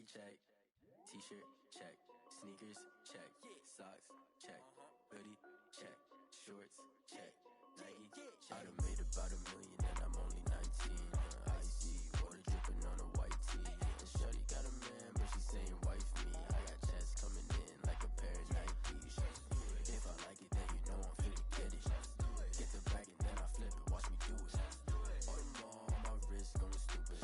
check. T-shirt, check. Sneakers, check. Socks, check. Hoodie, check. Shorts, check. Nike, I done made about $1 million and I'm only 19. Icy, water dripping on a white tee. And shorty got a man, but she saying wife me. I got checks coming in like a pair of Nikes. If I like it, then you know I'm finna get it. Get the bag and then I flip it, watch me do it. All them on my wrist going stupid.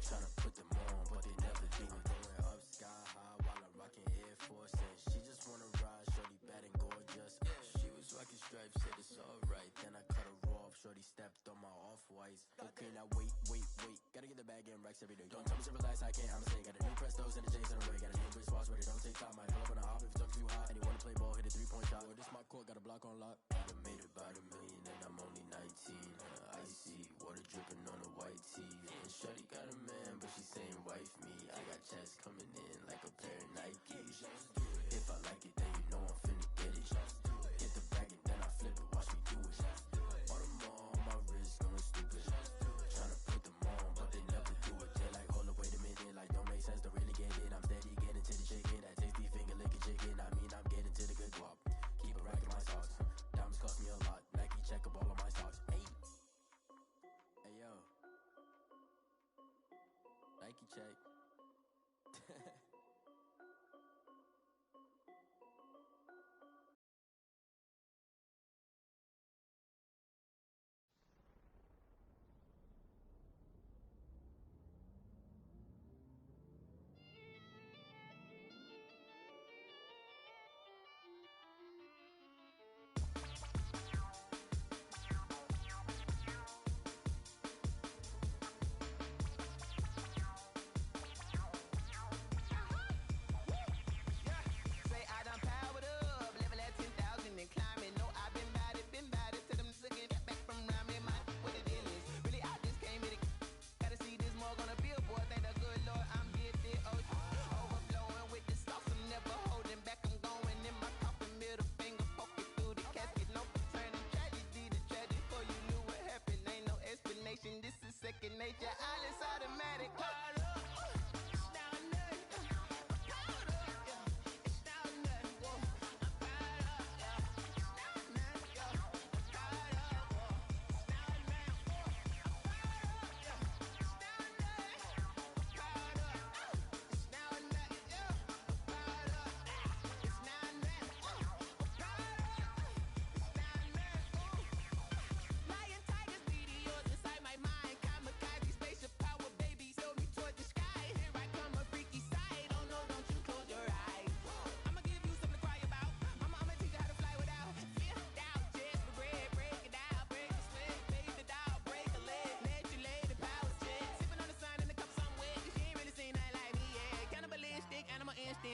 Tryna put them on, but they never do it. Going up sky high while I'm rocking Air Force. And she just wanna ride, shorty bad and gorgeous. She was rocking stripes, said it's alright. Then I cut her off, shorty stepped on my off-whites. Okay, now wait. Gotta get the bag and racks every day. Don't tell me to relax, I can't, I'ma say. Got a new Prestos and the J's in the way. Got a new bitch watch, but it don't take time. Might pull up on a hop if it's up too hot. And you wanna play ball, hit a 3-point shot. Or this my court, got a block on lock. I done made about $1 million and I'm only 19. Icy, water dripping on a white tee. And shorty got a man, but she saying wife me. I got checks coming in like a pair of Nikes. If I like it, then you know I'm finna get it. Get the bag and then I flip it, watch me do it. All them on my wrist going stupid. Tryna put them on, but they never do it. They're like, hold up, wait a minute, like don't make sense, don't really get it. I'm steady getting to the chicken, that tasty finger licking chicken. I mean, I'm getting to the good guap. Keep a rack in my socks. Diamonds cost me a lot. Nike check up all of my stocks. Hey yo, Nike check. This is second nature, all is automatic.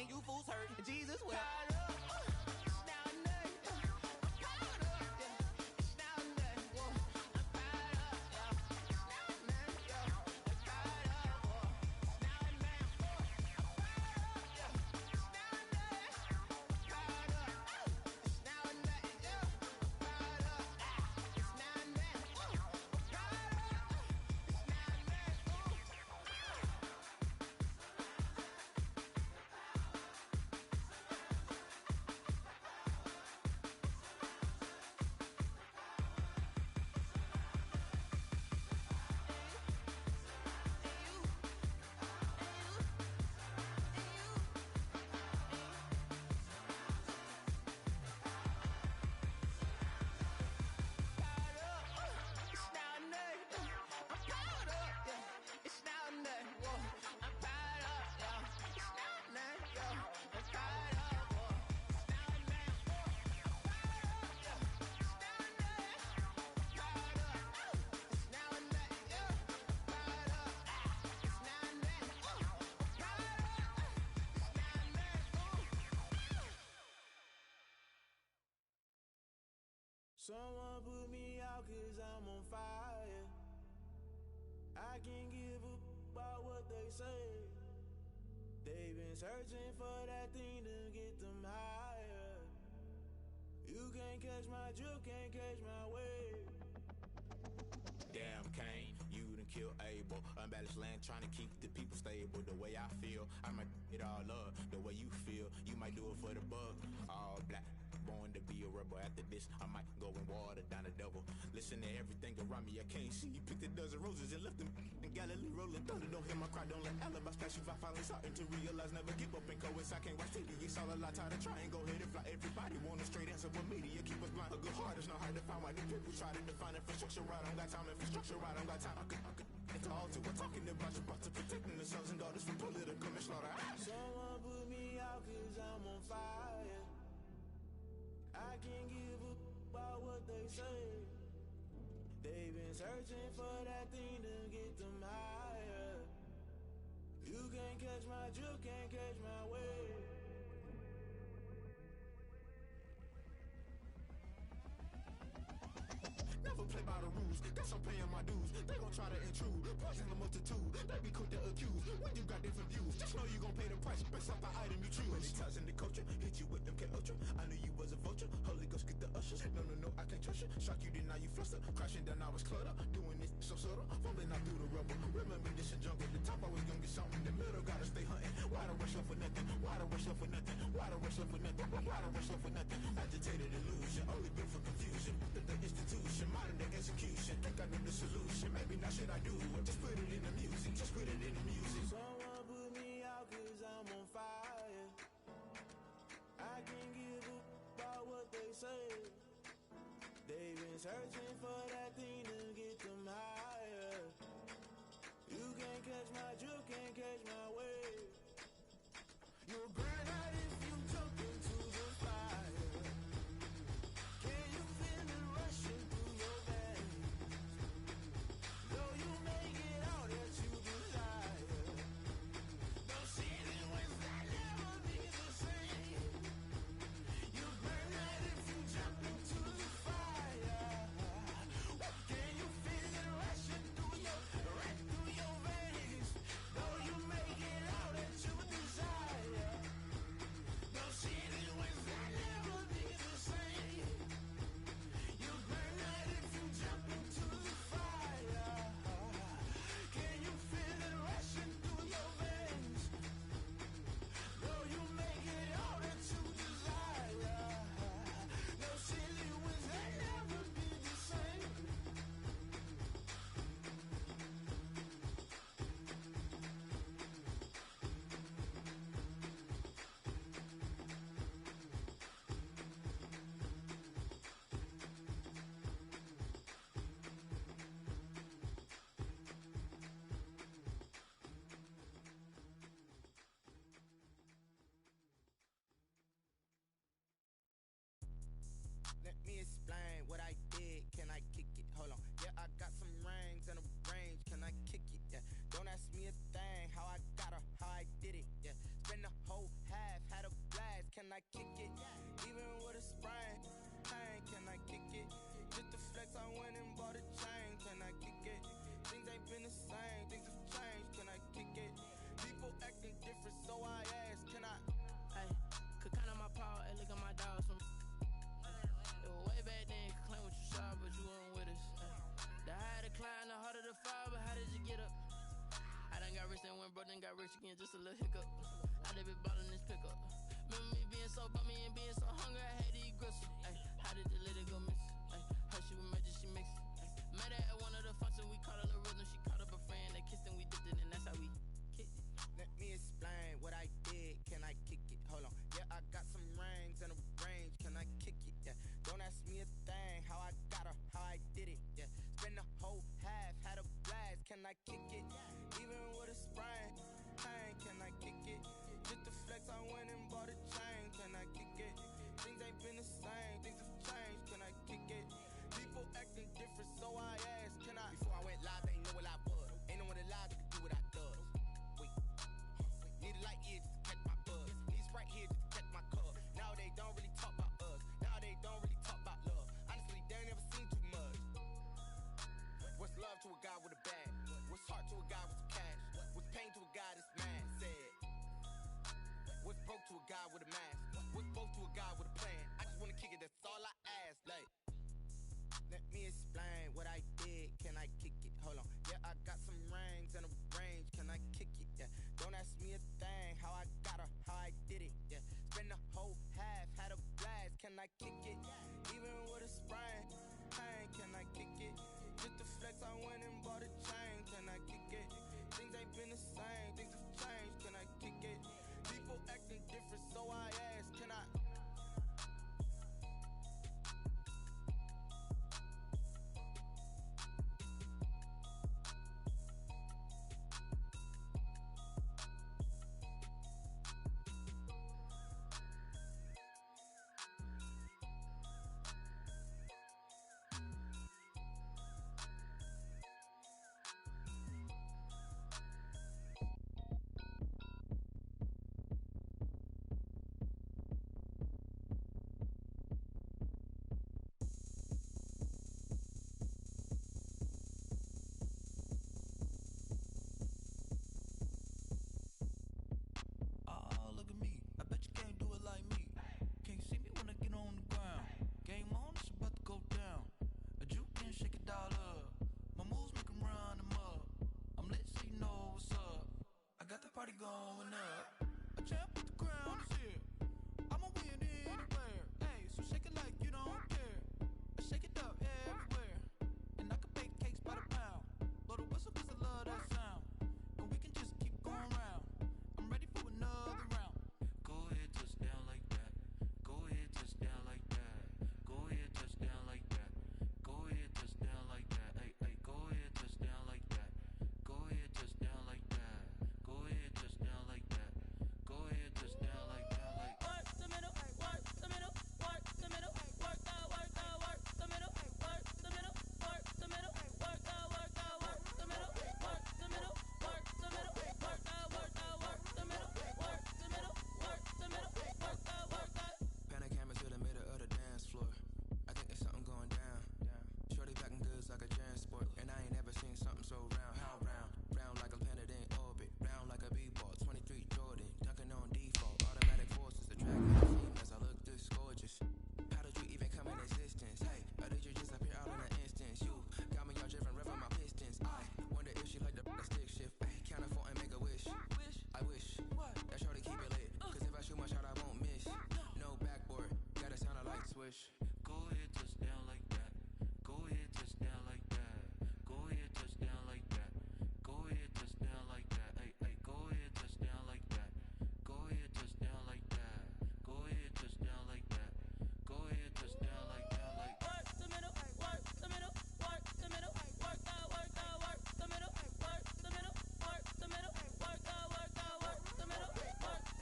You fools hurt. Jesus will. Someone put me out 'cause I'm on fire. I can't give up about what they say. They've been searching for that thing to get them higher. You can't catch my drift, can't catch my wave. Damn, Kane, you done kill Abel. Unbalanced land, trying to keep the people stable. The way I feel, I might it all up. The way you feel, you might do it for the bug. All black, born to be a rebel. After this, I might go and water down the devil. Listen to everything around me, I can't see. Picked a dozen roses and left them in Galilee rolling thunder. Don't hear my cry, don't let alibis pass you. I finally starting to realize, never give up and coincide. I can't watch TV, it's all a lot. Tired of trying, go ahead and fly. Everybody want a straight answer, but media keep us blind. A good heart is not hard to find. Why do people try to define infrastructure right? I don't got time, infrastructure right, I don't got time. I could into all to we're talking about you, about to protecting the sons and daughters from political manslaughter. Someone put me out cause I'm on fire. I can't give a about what they say. They've been searching for that thing to get them higher. You can't catch my drift, can't catch my wave. Never play by the rules, guess I'm paying my dues. They gon' try to intrude, poison the multitude. They be quick to accuse, when you got different views. Just know you gon' pay the price, based off the item you choose. Many ties in the culture, hit you with them K-Ultra. I knew you was a vulture, Holy Ghost get the ushers. No, I can't trust you. Shock you, then now you fluster. Crashing down, I was cluttered. Doing this so subtle, fumbling out through the rubble. Remember this in jungle, the top always gonna get something. The middle gotta stay hunting. Why the rush up for nothing? Why the rush up for nothing? Why the rush up for nothing? Why the rush up for nothing? Agitated illusion, only built for confusion. The institution, modern day execution. Think I know the solution, maybe not should I do it. Just put it in the music, just put it in the music. Someone put me out cause I'm on fire. I can't give a about what they say. They've been searching for that thing to get them higher. You can't catch my drift, can't catch my wave. You'll burn out if you jump into the fire. Can you feel it rushing through your veins? Though you make it all that you desire. Those city winds that never be the same. You burn out if you jump into the fire. Can you feel it rushing through your veins? Though you make it all that you desire. Those city winds that never be the same. You burn out if you jump into the fire. Can you feel it rushing through your veins? Though you make it all that you desire. Those silly winds that never be the same. Let me explain what I did. Can I kick it? Hold on. Yeah, I got some rings and a range. Can I kick it? Yeah. Don't ask me a thing. How I got her, how I did it. Yeah. Spend the whole half, had a blast. Can I kick it? Even with a sprain. Pain, can I kick it? Just to flex, I went and bought a chain. Can I kick it? Things ain't been the same. Things have changed. Can I kick it? People acting different, so I asked. Can I? Hey, could count on my power and look at my dogs from. It was way back then, could claim what you saw, but you weren't with us. The higher the climb, the harder the fall, but how did you get up? I done got rich and went broke, then got rich again, just a little hiccup. I done been ballin' this pickup. Remember me being so bummy and being so hungry, I had to eat gristle. Ay, how did the lady go miss? Ay, her she was magic, she mixed. Met her at one of the functions, we caught a little rhythm, she caught up a friend, they kissed and we dipped it, and that's how we kicked it. Let me explain what I did. Can I kick it? Hold on. Yeah, I got some rings and a range. Can I kick it? Yeah. Don't ask me a thing. How I got her, how I did it. Yeah. Spend the whole half, had a blast. Can I kick it? Even with a sprain. Pain, can I kick it? Just to flex, I went and bought a chain. Can I kick it? Things ain't been the same. Things have changed. Can I kick going up. A champ with the crown is here. I'ma win anywhere. Hey, so shake it like you don't care. I shake it up everywhere. And I can bake cakes by the pound. Blow the whistle 'cause I love that sound. And we can just keep going round. I'm ready for another round. Go ahead, touch down like that. Go ahead, touch down like that. Go ahead, touch down like that. Go ahead, touch down like that. Hey, hey, go ahead, touch down like that. Go ahead, touch down like that. Go ahead, touch down like that. Go ahead, touch down like that. Like work the middle, work the middle, work the middle, work the middle, work the middle, work the middle, work the middle, work the middle, work the middle, work the middle, work the middle, work the middle, work the. Panic camera to the middle of the dance floor. I think there's something going down. Shorty packing goods like a transport, and I ain't never seen something so round. How round? Round like a planet in orbit, round like a b-ball. 23 Jordan, dunking on default. Automatic forces attracting the team as I look this gorgeous. How did you even come in existence? Hey, or did you just appear out in an instance? You got me all driven, revving my pistons. I wonder if she like the stick shift. Hey, count a 4 and make a wish. I wish that shorty keep it lit, 'cause if I shoot my shot, I won't miss. No backboard, gotta sound a light switch. Go ahead, touch down like that. Go ahead, touch down like that. Go ahead, touch down like that. Go ahead, touch down like that. Hey, hey, go ahead, touch down like that. Go ahead, touch down like that. Go ahead, touch down like that. Go ahead, touch down like that. Like work the middle, work the middle, work the middle, work the middle, work the middle, work the middle, work the middle, work the middle, work the middle, work the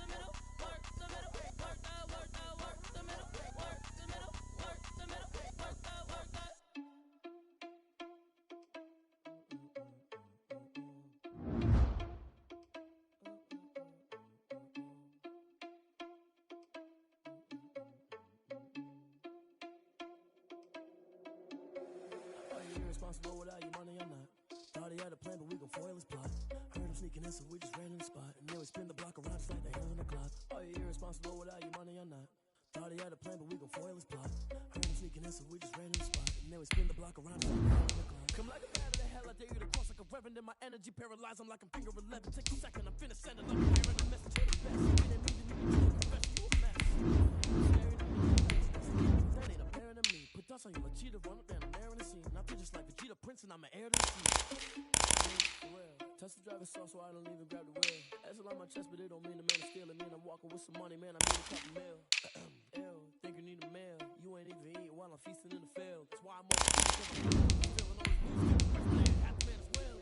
middle, work the middle, work the middle, work the middle, work the middle, work the. Are you irresponsible without your money or not? Thought he had a plan, but we gon' foil his plot. Heard him sneaking in, so we just ran in the spot. And then we spin the block around just like the hands on the clock. Are you irresponsible without your money or not? Thought he had a plan, but we gon' foil his plot. Heard him sneaking in, so we just ran in the spot. And then we spin the block around just like the hands on the clock. Come like a bat of the hell, I dare you to cross like a reverend. And my energy paralyzed, I'm like I'm finger 11. Take a second, I'm finna send it. I'm hearing a message to the best. You didn't need to confess, you a mess. That ain't a bear to me. Put dust on you like cheetah, run up down the air in the scene. And I feel just like Vegeta Prince, and I'm an heir to the scene. Touch the driver's sauce, so I don't even grab the wheel. That's on my chest, but it don't mean the man is stealing. Man, I'm walking with some money, man, I need a couple mil. Ew, think you need a meal. You ain't even eating while I'm feasting in the field. That's why I'm on the feeling all these half the man as well.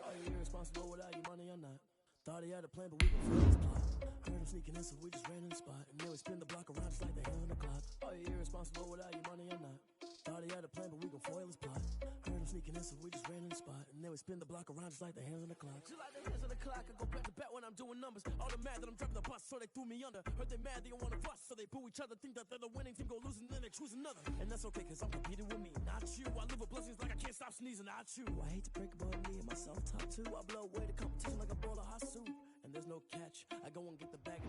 Are you irresponsible without your money or not? Thought he had a plan, but we gon' foil his plot. Heard him sneaking in, so we just ran in the spot. And then we spin the block around just like the hands on the clock. Are you irresponsible without your money or not? Thought he had a plan, but we gon' foil his plot. Heard him sneaking in, so we just ran in the spot. And then we spin the block around just like the hands on the clock. Just like the hands on the clock, I go back to back when I'm doing numbers. All the mad that I'm driving the bus, so they threw me under. Heard they mad, they don't wanna bust, so they boo each other. Think that they're the winning team, go losing, then they choose another. And that's okay, 'cause I'm competing with me, not you. I live with blessings like I can't stop sneezing, not you. I hate to break it, but me and myself top two. I blow away the competition like a bowl of hot soup. And there's no catch, I go and get the bag.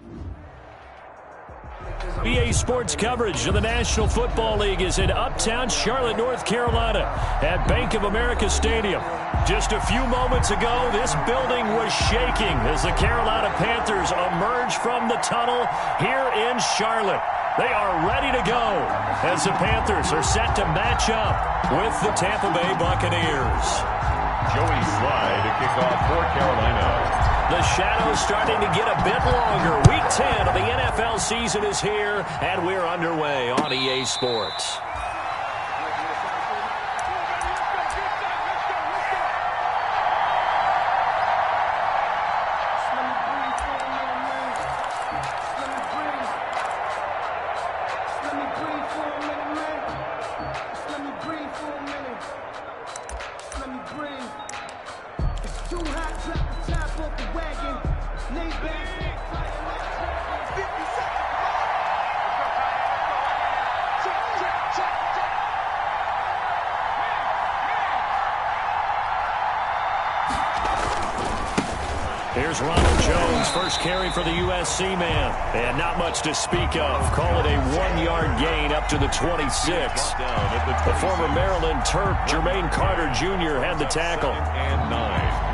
BA Sports coverage of the National Football League is in uptown Charlotte, North Carolina at Bank of America Stadium. Just a few moments ago, this building was shaking as the Carolina Panthers emerge from the tunnel here in Charlotte. They are ready to go as the Panthers are set to match up with the Tampa Bay Buccaneers. Joey Slye to kick off for Carolina. The shadow's starting to get a bit longer. Week 10 of the NFL season is here, and we're underway on EA Sports. Here's Ronald Jones, first carry for the USC man. And not much to speak of. Call it a 1-yard gain up to the 26. The former Maryland Terp, Jermaine Carter Jr. had the tackle. And 9.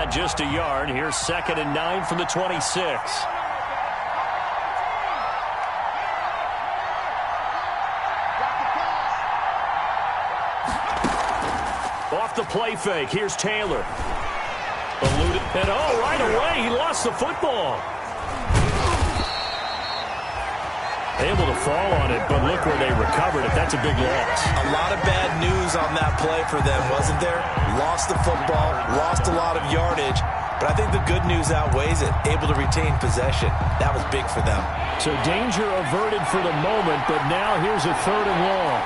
got just a yard. Here's 2nd and 9 from the 26. Off the play fake. Here's Taylor. Eluded. And right away, he lost the football. Able to fall on it, but look where they recovered it. That's a big loss. A lot of bad news on that play for them, wasn't there? Lost the football, lost a lot of yardage, but I think the good news outweighs it. Able to retain possession. That was big for them. So danger averted for the moment, but now here's a 3rd and long.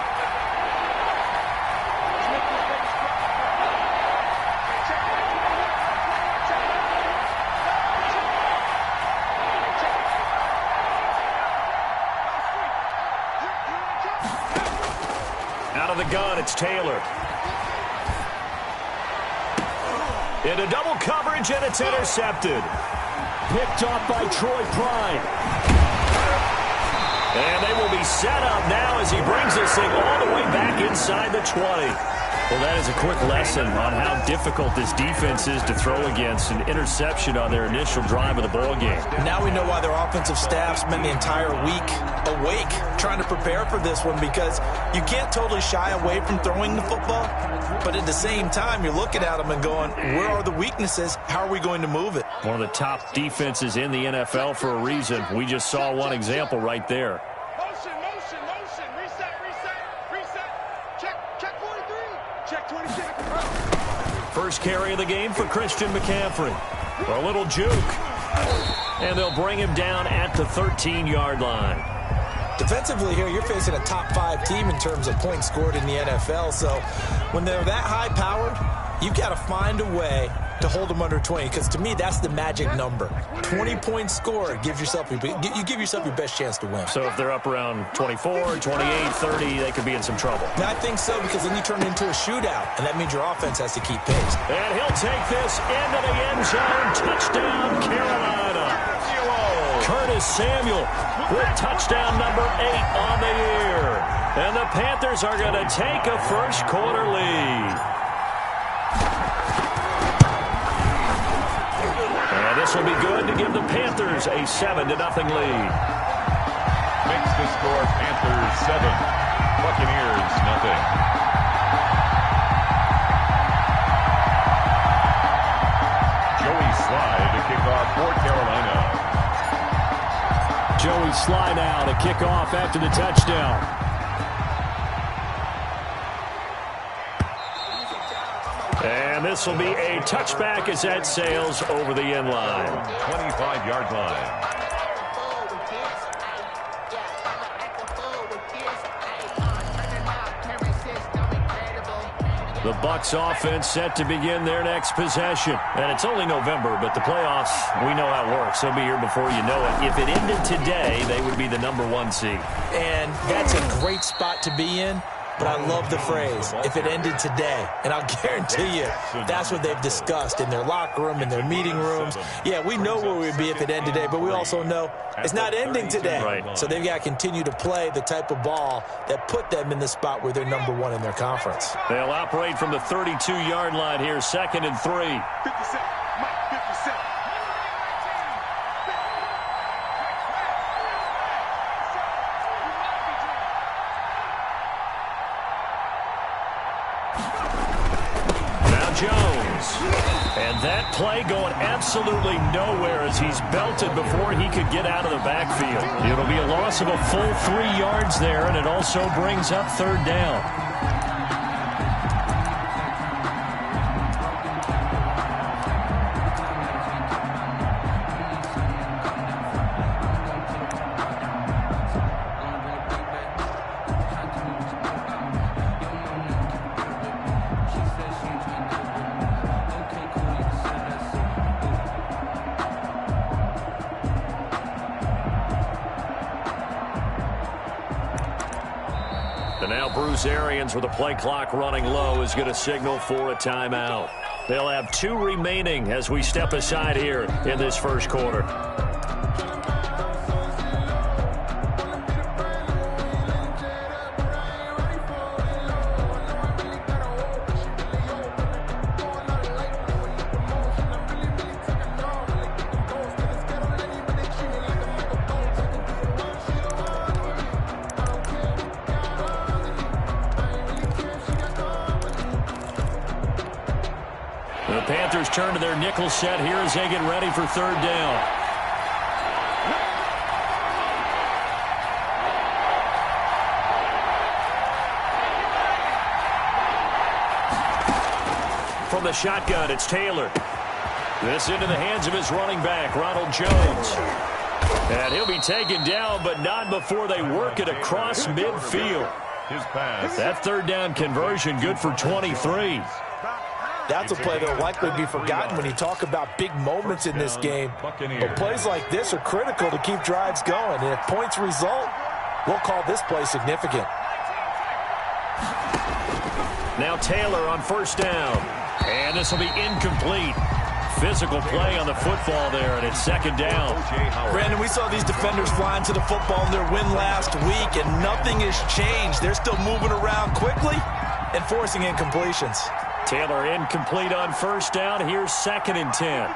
Out of the gun, it's Taylor. Into double coverage, and it's intercepted. Picked off by Troy Prime. And they will be set up now as he brings this thing all the way back inside the 20. Well, that is a quick lesson on how difficult this defense is to throw against. An interception on their initial drive of the ball game. Now we know why their offensive staff spent the entire week awake trying to prepare for this one, because you can't totally shy away from throwing the football, but at the same time you're looking at them and going, where are the weaknesses? How are we going to move it? One of the top defenses in the NFL for a reason. We just saw one example right there. Motion. Reset. Check 43. Check 26. First carry of the game for Christian McCaffrey. For a little juke. And they'll bring him down at the 13-yard line. Defensively here, you're facing a top 5 team in terms of points scored in the NFL. So when they're that high-powered, you've got to find a way to hold them under 20, because to me, that's the magic number. 20 points scored, you give yourself your best chance to win. So if they're up around 24, 28, 30, they could be in some trouble. I think so, because then you turn it into a shootout, and that means your offense has to keep pace. And he'll take this into the end zone. Touchdown, Carolina. Curtis Samuel with touchdown number 8 on the year. And the Panthers are going to take a first-quarter lead. And this will be good to give the Panthers a 7-0 lead. Makes the score Panthers 7, Buccaneers 0. Joey Slye to kick off for Carolina. Joey Slye now to kick off after the touchdown. And this will be a touchback as that sails over the end line. 25-yard line. The Bucs offense set to begin their next possession. And it's only November, but the playoffs, we know how it works. They'll be here before you know it. If it ended today, they would be the number 1 seed. And that's a great spot to be in. But I love the phrase, if it ended today. And I'll guarantee you, that's what they've discussed in their locker room, in their meeting rooms. Yeah, we know where we'd be if it ended today, but we also know it's not ending today. Right. So they've got to continue to play the type of ball that put them in the spot where they're number 1 in their conference. They'll operate from the 32-yard line here, 2nd and 3. 57. Mike, 57. Jones. And that play going absolutely nowhere as he's belted before he could get out of the backfield. It'll be a loss of a full 3 yards there, and it also brings up 3rd down. Arians with the play clock running low is going to signal for a timeout. They'll have 2 remaining as we step aside here in this first quarter. turn to their nickel set here as they get ready for third down. From the shotgun, it's Taylor. This into the hands of his running back, Ronald Jones. And he'll be taken down, but not before they work it across midfield. That third down conversion good for 23. That's a play that will likely be forgotten when you talk about big moments in this game. But plays like this are critical to keep drives going. And if points result, we'll call this play significant. Now Taylor on first down. And this will be incomplete. Physical play on the football there, and it's second down. Brandon, we saw these defenders flying to the football in their win last week, and nothing has changed. They're still moving around quickly and forcing incompletions. Taylor incomplete on first down. Here's 2nd and 10.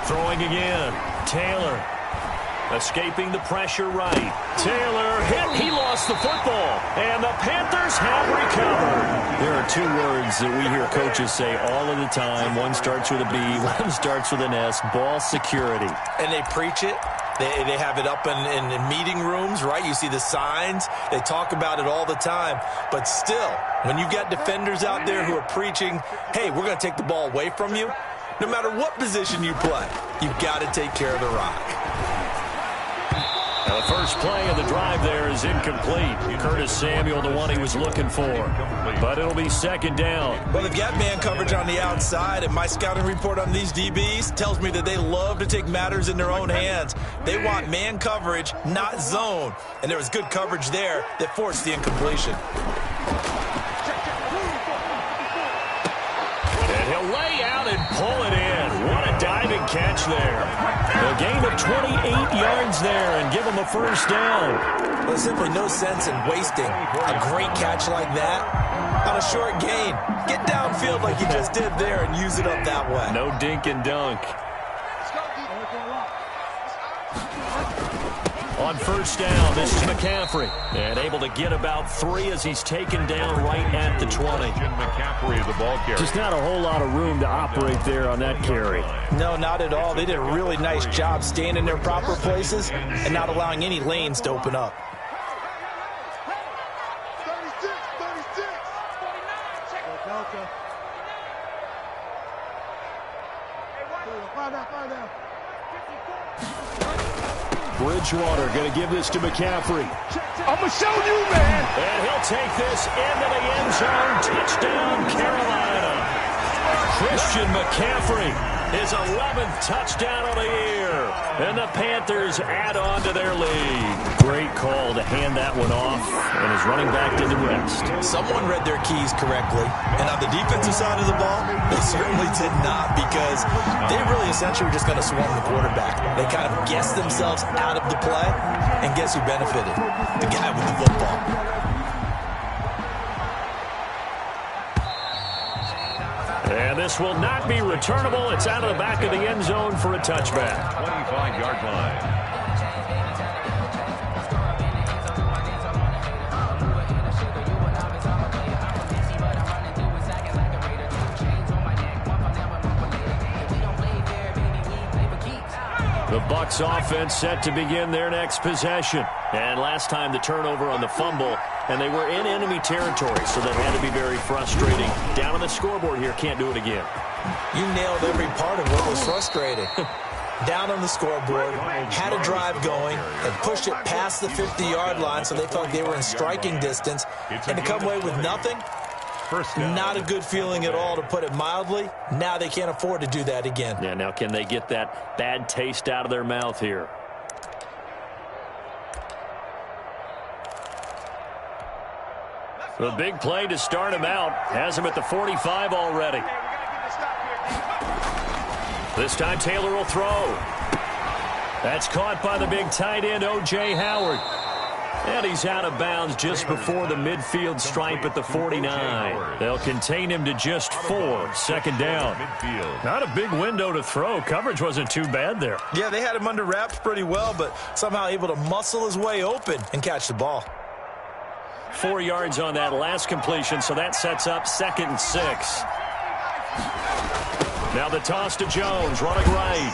Throwing again. Taylor escaping the pressure right. Taylor hit. He lost the football. And the Panthers have recovered. There are two words that we hear coaches say all of the time. One starts with a B, one starts with an S. Ball security. And they preach it. They have it up in meeting rooms, right? You see the signs. They talk about it all the time. But still, when you've got defenders out there who are preaching, hey, we're going to take the ball away from you, no matter what position you play, you've got to take care of the rock. Now the first play of the drive there is incomplete. Curtis Samuel, the one he was looking for. But it'll be second down. Well, they've got man coverage on the outside, and my scouting report on these DBs tells me that they love to take matters in their own hands. They want man coverage, not zone. And there was good coverage there that forced the incompletion. And he'll lay out and pull it in. What a diving catch there. A gain of 28 yards there and give him a first down. There's simply no sense in wasting a great catch like that on a short gain. Get downfield like you just did there and use it up that way. No dink and dunk. On first down, this is McCaffrey. And able to get about 3 as he's taken down right at the 20. McCaffrey, the ball carrier. Just not a whole lot of room to operate there on that carry. No, not at all. They did a really nice job staying in their proper places and not allowing any lanes to open up. Bridgewater going to give this to McCaffrey. I'm going to show you, man. And he'll take this into the end zone. Touchdown, Carolina. Christian McCaffrey, his 11th touchdown of the year. And the Panthers add on to their lead. Great call to hand that one off. And his running back did the rest. Someone read their keys correctly. And on the defensive side of the ball, they certainly did not, because they really essentially were just going to swarm the quarterback. They kind of guessed themselves out of the play. And guess who benefited? The guy with the football. And this will not be returnable. It's out of the back of the end zone for a touchback. 25-yard line. The Bucs offense set to begin their next possession. And last time the turnover on the fumble, and they were in enemy territory, so that had to be very frustrating. Down on the scoreboard here, can't do it again. You nailed every part of what was frustrating. Down on the scoreboard, had a drive going, and pushed it past the 50-yard line so they felt like they were in striking distance, and to come away with nothing, not a good feeling at all, to put it mildly. Now they can't afford to do that again. Yeah, now can they get that bad taste out of their mouth here? The big play to start him out. Has him at the 45 already. This time Taylor will throw. That's caught by the big tight end, O.J. Howard. And he's out of bounds just before the midfield stripe at the 49. They'll contain him to just 4. Second down. Not a big window to throw. Coverage wasn't too bad there. Yeah, they had him under wraps pretty well, but somehow able to muscle his way open and catch the ball. 4 yards on that last completion, so that sets up 2nd and 6. Now the toss to Jones, running right.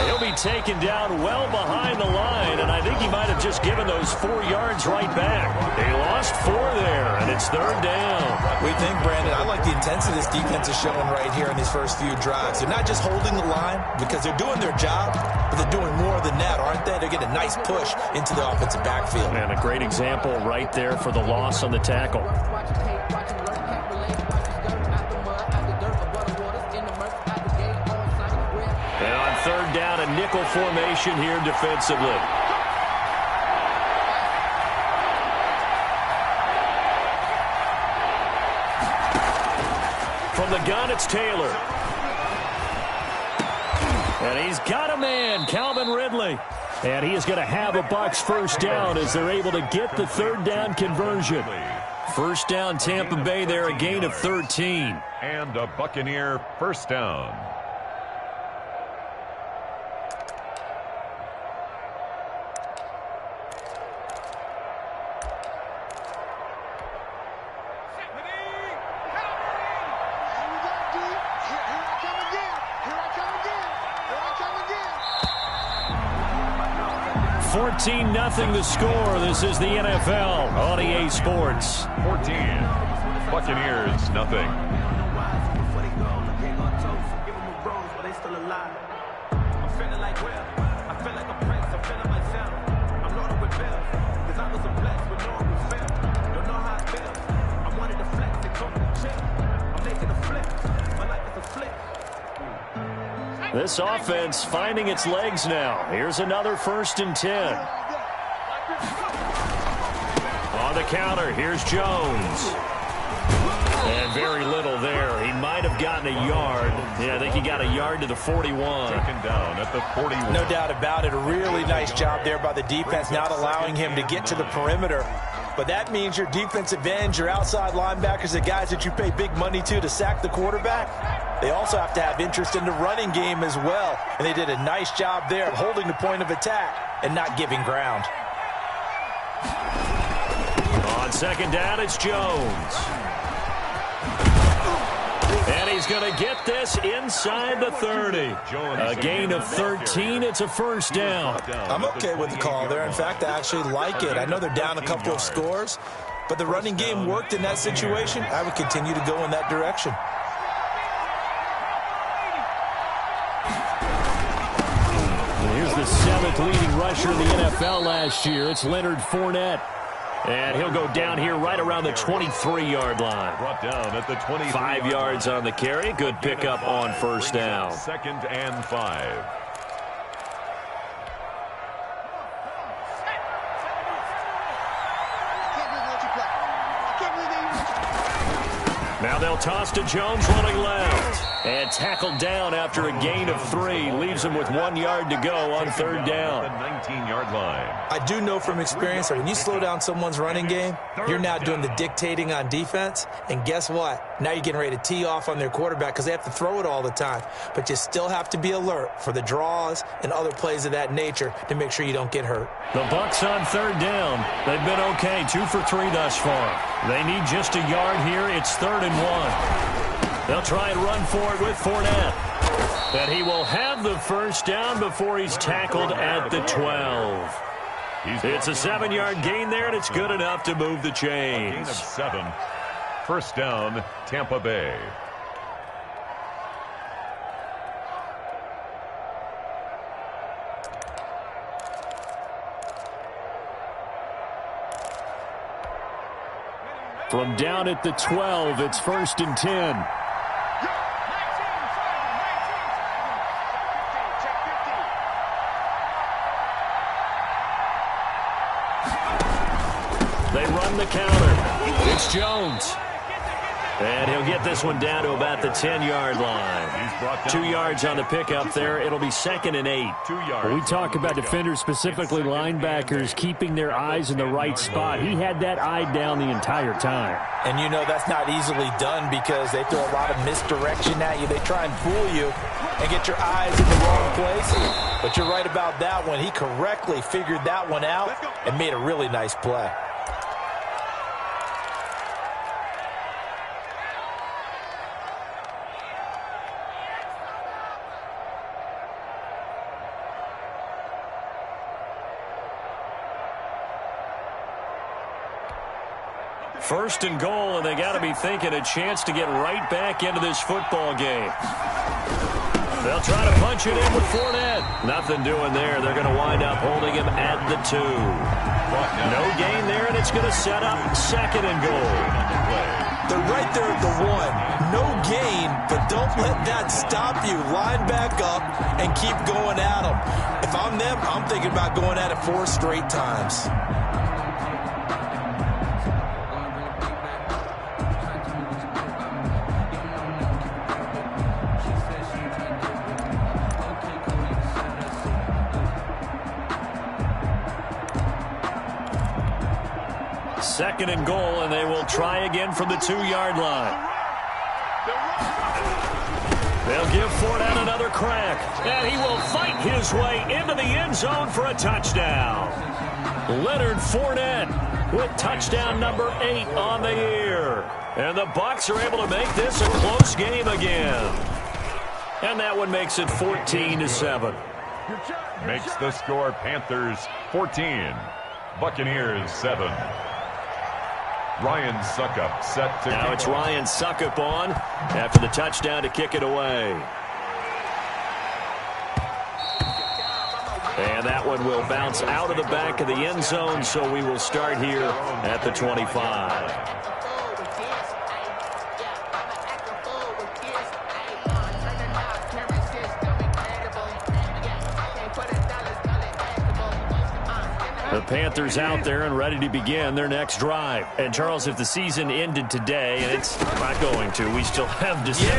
He'll be taken down well behind the line, and I think he might have just given those 4 yards right back. He lost 4 there, and it's 3rd down. What do you think, Brandon? I like the intensity this defense is showing right here in these first few drives. They're not just holding the line because they're doing their job, but they're doing more than that, aren't they? They're getting a nice push into the offensive backfield. And a great example right there for the loss on the tackle. And on 3rd down, a nickel formation here defensively. From the gun, it's Taylor. And he's got a man, Calvin Ridley. And he is going to have a Bucs first down as they're able to get the 3rd down conversion. First down, Tampa Bay there, a gain of 13. And a Buccaneer first down. Nothing the score. This is the NFL on EA Sports. 14. Buccaneers, nothing. This offense finding its legs now. Here's another 1st and 10. On the counter, here's Jones. And very little there. He might have gotten a yard. Yeah, I think he got a yard to the 41. 2nd down at the 41. No doubt about it. A really nice job there by the defense, not allowing him to get to the perimeter. But that means your defensive ends, your outside linebackers, the guys that you pay big money to sack the quarterback, they also have to have interest in the running game as well. And they did a nice job there of holding the point of attack and not giving ground. On 2nd down, it's Jones. And he's going to get this inside the 30. A gain of 13. It's a first down. I'm okay with the call there. In fact, I actually like it. I know they're down a couple of scores, but the running game worked in that situation. I would continue to go in that direction. Here's the 7th leading rusher in the NFL last year. It's Leonard Fournette. And he'll go down here right around the 23-yard line. Brought down at the 23. 5 yards on the carry. Good pickup on first down. 2nd and 5. Now they'll toss to Jones running left. And tackled down after a gain of 3. Leaves him with 1 yard to go on 3rd down. The 19-yard line. I do know from experience that when you slow down someone's running game, you're now doing the dictating on defense. And guess what? Now you're getting ready to tee off on their quarterback because they have to throw it all the time. But you still have to be alert for the draws and other plays of that nature to make sure you don't get hurt. The Bucs on 3rd down. They've been okay, 2 for 3 thus far. They need just a yard here. It's 3rd and 1. They'll try and run for it with Fournette. And he will have the first down before he's tackled at the 12. It's a 7-yard gain there, and it's good enough to move the chains. Gain of 7. First down, Tampa Bay. From down at the 12, it's 1st and 10. They run the counter. It's Jones. And he'll get this one down to about the 10-yard line. 2 yards on the pickup there. It'll be 2nd and 8. 2 yards. We talk about defenders, specifically linebackers, keeping their eyes in the right spot. He had that eye down the entire time. And you know that's not easily done because they throw a lot of misdirection at you. They try and fool you and get your eyes in the wrong place. But you're right about that one. He correctly figured that one out and made a really nice play. First and goal, and they got to be thinking a chance to get right back into this football game. They'll try to punch it in with Fournette. Nothing doing there. They're going to wind up holding him at the 2. No gain there, and it's going to set up second and goal. They're right there at the 1. No gain, but don't let that stop you. Line back up and keep going at them. If I'm them, I'm thinking about going at it 4 straight times. Second and goal, and they will try again from the 2-yard line. They'll give Fournette another crack, and he will fight his way into the end zone for a touchdown. Leonard Fournette with touchdown number 8 on the year. And the Bucs are able to make this a close game again. And that one makes it 14-7. Makes the score Panthers 14, Buccaneers 7. Ryan Suckup set to now it's Ryan Suckup on after the touchdown to kick it away. And that one will bounce out of the back of the end zone, so we will start here at the 25. The Panthers out there and ready to begin their next drive. And, Charles, if the season ended today, and it's not going to, we still have December.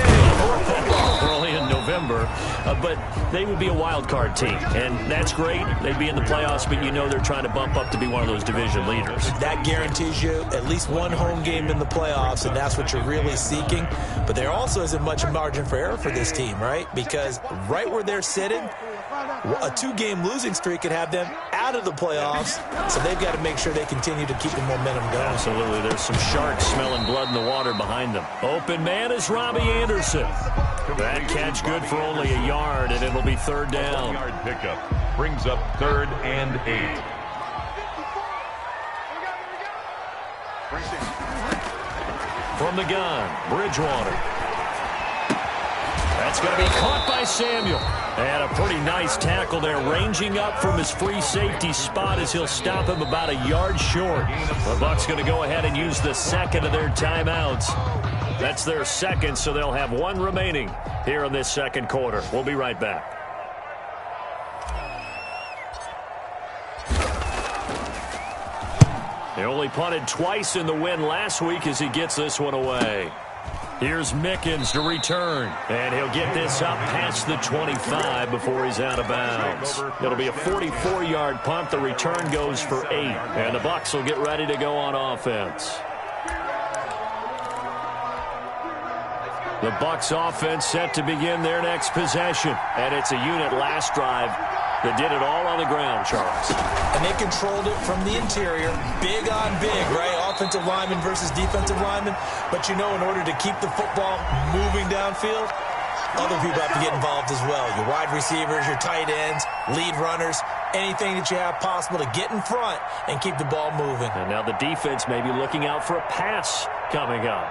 We're only in November. But they would be a wild card team. And that's great. They'd be in the playoffs, but you know they're trying to bump up to be one of those division leaders. That guarantees you at least one home game in the playoffs, and that's what you're really seeking. But there also isn't much margin for error for this team, right? Because right where they're sitting, a 2-game losing streak could have them out of the playoffs, so they've got to make sure they continue to keep the momentum going. Absolutely. There's some sharks smelling blood in the water behind them. Open man is Robbie Anderson. That catch good for only a yard, and it'll be third down. Yard pickup brings up 3rd and 8. From the gun, Bridgewater. That's going to be caught by Samuel. And a pretty nice tackle there, ranging up from his free safety spot as he'll stop him about a yard short. The Bucs going to go ahead and use the second of their timeouts. That's their second, so they'll have one remaining here in this second quarter. We'll be right back. He only punted twice in the win last week as he gets this one away. Here's Mickens to return, and he'll get this up past the 25 before he's out of bounds. It'll be a 44-yard punt. The return goes for 8, and the Bucs will get ready to go on offense. The Bucs offense set to begin their next possession, and it's a unit last drive that did it all on the ground, Charles. And they controlled it from the interior, big on big, right? Offensive lineman versus defensive lineman. But, you know, in order to keep the football moving downfield, other people have to get involved as well. Your wide receivers, your tight ends, lead runners, anything that you have possible to get in front and keep the ball moving. And now the defense may be looking out for a pass coming up.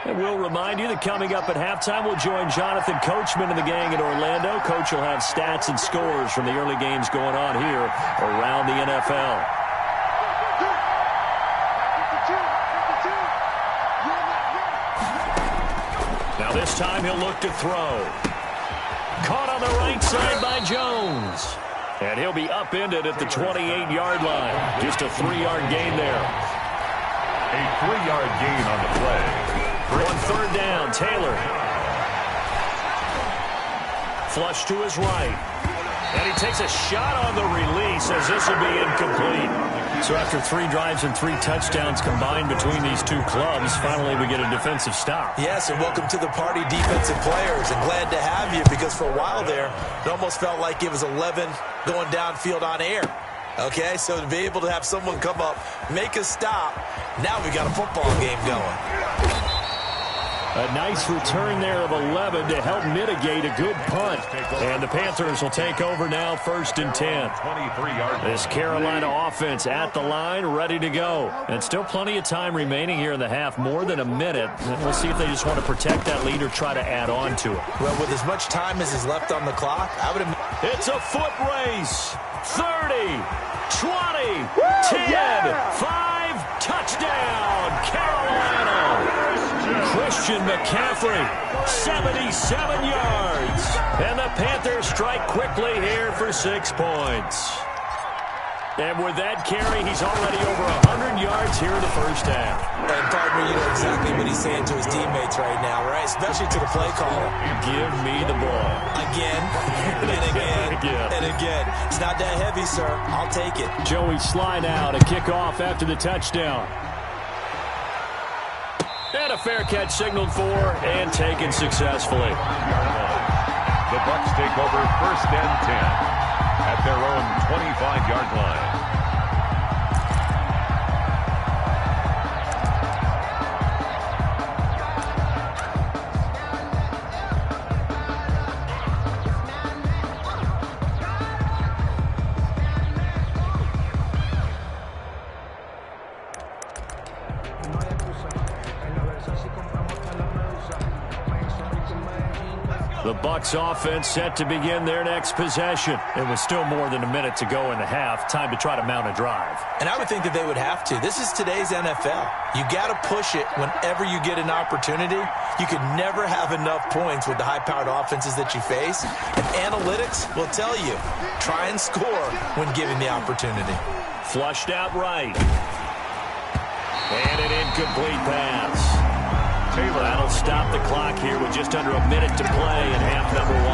And we'll remind you that coming up at halftime, we'll join Jonathan Coachman and the gang in Orlando. Coach will have stats and scores from the early games going on here around the NFL. Now this time he'll look to throw. Caught on the right side by Jones. And he'll be upended at the 28-yard line. Just a 3-yard gain there. A 3-yard gain on the play. On third down, Taylor. Flush to his right. And he takes a shot on the release as this will be incomplete. So after 3 drives and 3 touchdowns combined between these two clubs, finally we get a defensive stop. Yes, and welcome to the party, defensive players. And glad to have you because for a while there, it almost felt like it was 11 going downfield on air. Okay, so to be able to have someone come up, make a stop, now we got a football game going. A nice return there of 11 to help mitigate a good punt. And the Panthers will take over now, 1st and 10. This Carolina offense at the line, ready to go. And still plenty of time remaining here in the half, more than a minute. We'll see if they just want to protect that lead or try to add on to it. Well, with as much time as is left on the clock, I would have... It's a foot race. 30, 20, 10, 5, touchdown, Carolina. Christian McCaffrey, 77 yards. And the Panthers strike quickly here for 6 points. And with that carry, he's already over 100 yards here in the first half. And, partner, you know exactly what he's saying to his teammates right now, right? Especially to the play caller. Give me the ball. Again, and again, and again. It's not that heavy, sir. I'll take it. Joey Sly now to kick off after the touchdown. And a fair catch signaled for and taken successfully. The Bucs take over 1st and 10 at their own 25-yard line. The Bucs offense set to begin their next possession. It was still more than a minute to go in the half. Time to try to mount a drive. And I would think that they would have to. This is today's NFL. You got to push it whenever you get an opportunity. You could never have enough points with the high-powered offenses that you face. And analytics will tell you, try and score when given the opportunity. Flushed out right. And an incomplete pass. That'll stop the clock here with just under a minute to play in half number 1.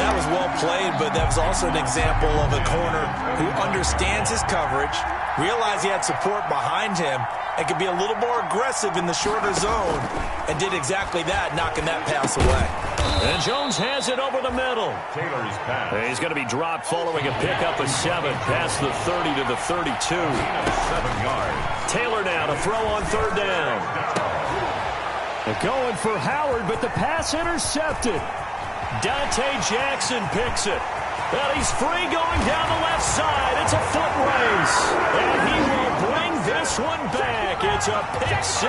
That was well played, but that was also an example of a corner who understands his coverage, realized he had support behind him, and could be a little more aggressive in the shorter zone, and did exactly that, knocking that pass away. And Jones has it over the middle. Taylor's pass. He's going to be dropped following a pickup of 7 past the 30 to the 32. 7 yards. Taylor now to throw on 3rd down. They're going for Howard, but the pass intercepted. Dante Jackson picks it. Well, he's free going down the left side. It's a foot race. And he will bring this one back. It's a pick 6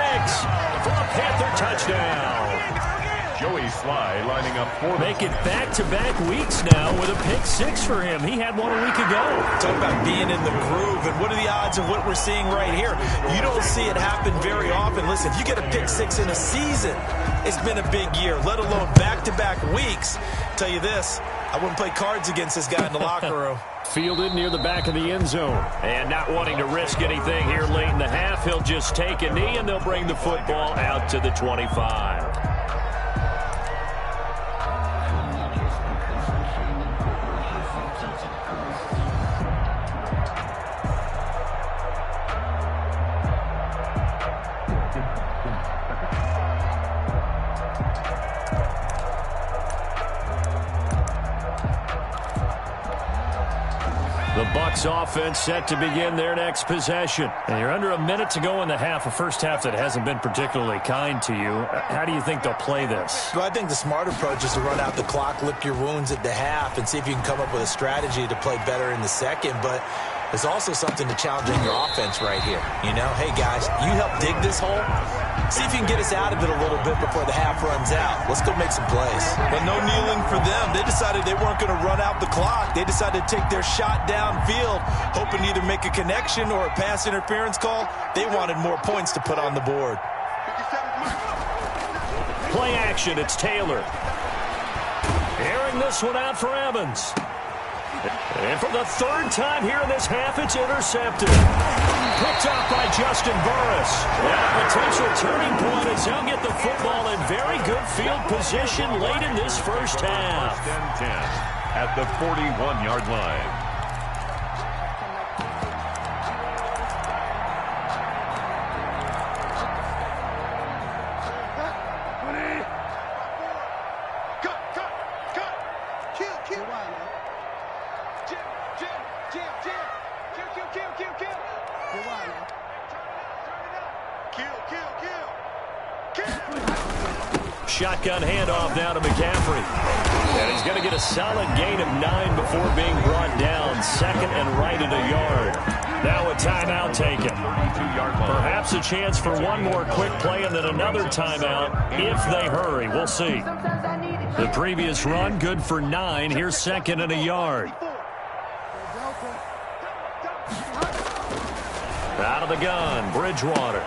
for a Panther touchdown. Joey Sly lining up for Make it back-to-back weeks now with a pick 6 for him. He had one a week ago. Talk about being in the groove, and what are the odds of what we're seeing right here? You don't see it happen very often. Listen, if you get a pick 6 in a season, it's been a big year, let alone back-to-back weeks. I'll tell you this, I wouldn't play cards against this guy in the locker room. Fielded near the back of the end zone. And not wanting to risk anything here late in the half, he'll just take a knee, and they'll bring the football out to the 25. The Bucs offense set to begin their next possession. And you're under a minute to go in the half, a first half that hasn't been particularly kind to you. How do you think they'll play this? Well, I think the smart approach is to run out the clock, lick your wounds at the half, and see if you can come up with a strategy to play better in the second. But there's also something to challenging your offense right here. You know, hey, guys, you help dig this hole. See if you can get us out of it a little bit before the half runs out. Let's go make some plays. But no kneeling for them. They decided they weren't going to run out the clock. They decided to take their shot downfield, hoping to either make a connection or a pass interference call. They wanted more points to put on the board. Play action, it's Taylor. Airing this one out for Evans. And for the 3rd time here in this half, it's intercepted. Picked off by Justin Burris. And a potential turning point as they'll get the football in very good field position late in this first half. 1st and 10 at the 41-yard line. shotgun handoff now to McCaffrey. And he's going to get a solid gain of 9 before being brought down. Second and right at a yard. Now a timeout taken. Perhaps a chance for one more quick play and then another timeout if they hurry. We'll see. The previous run, good for 9. Here's second and a yard. Out of the gun, Bridgewater.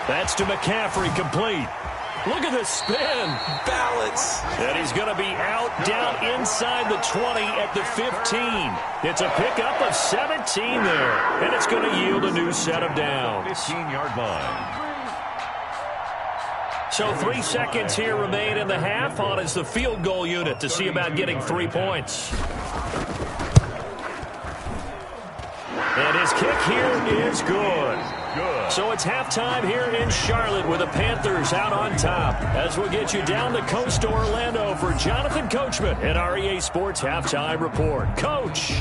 That's to McCaffrey, complete. Look at the spin. Balance. And he's going to be out, down inside the 20 at the 15. It's a pickup of 17 there. And it's going to yield a new set of downs. 15-yard line. So 3 seconds here remain in the half. On is the field goal unit to see about getting 3 points. And his kick here is good. So it's halftime here in Charlotte with the Panthers out on top. As we'll get you down the coast to Orlando for Jonathan Coachman at our EA Sports Halftime Report. Coach.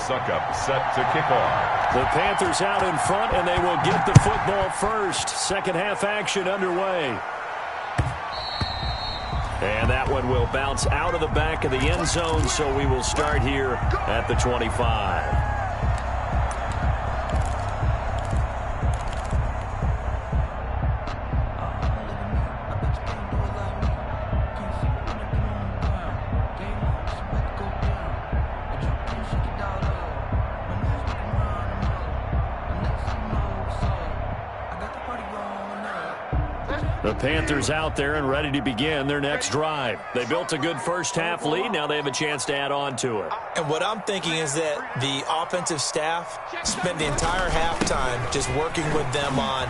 Suckup set to kick off. The Panthers out in front, and they will get the football first. Second half action underway. And that one will bounce out of the back of the end zone, so we will start here at the 25. The Panthers out there and ready to begin their next drive. They built a good first half lead. Now they have a chance to add on to it. And what I'm thinking is that the offensive staff spent the entire halftime just working with them on,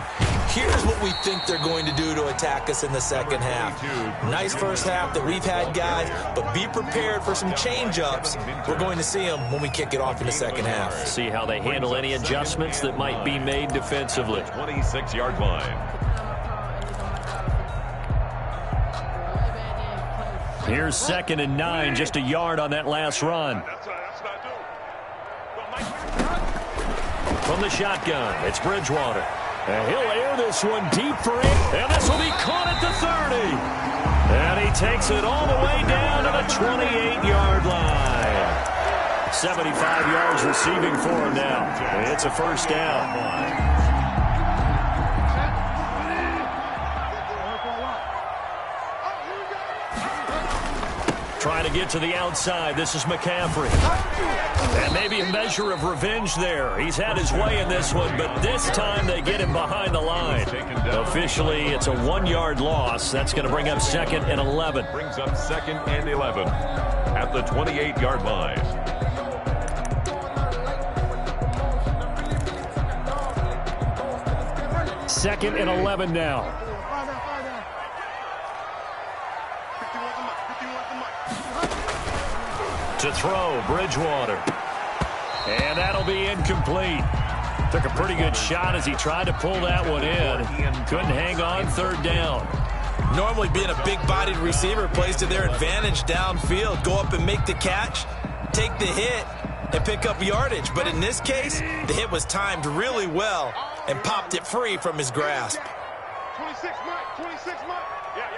here's what we think they're going to do to attack us in the second half. Nice first half that we've had, guys, but be prepared for some change-ups. We're going to see them when we kick it off in the second half. See how they handle any adjustments that might be made defensively. 26-yard line. Here's second and 9, just a yard on that last run. From the shotgun, it's Bridgewater. And he'll air this one deep for him, and this will be caught at the 30. And he takes it all the way down to the 28-yard line. 75 yards receiving for him now. It's a first down. Trying to get to the outside. This is McCaffrey. And maybe a measure of revenge there. He's had his way in this one, but this time they get him behind the line. Officially, it's a 1-yard loss. That's going to bring up second and 11. Brings up second and 11 at the 28-yard line. Second and 11 now. To throw, Bridgewater. And that'll be incomplete. Took a pretty good shot as he tried to pull that one in. Couldn't hang on, third down. Normally being a big-bodied receiver plays to their advantage downfield. Go up and make the catch, take the hit, and pick up yardage. But in this case, the hit was timed really well and popped it free from his grasp. 26, Mike. 26, Mike. Yeah.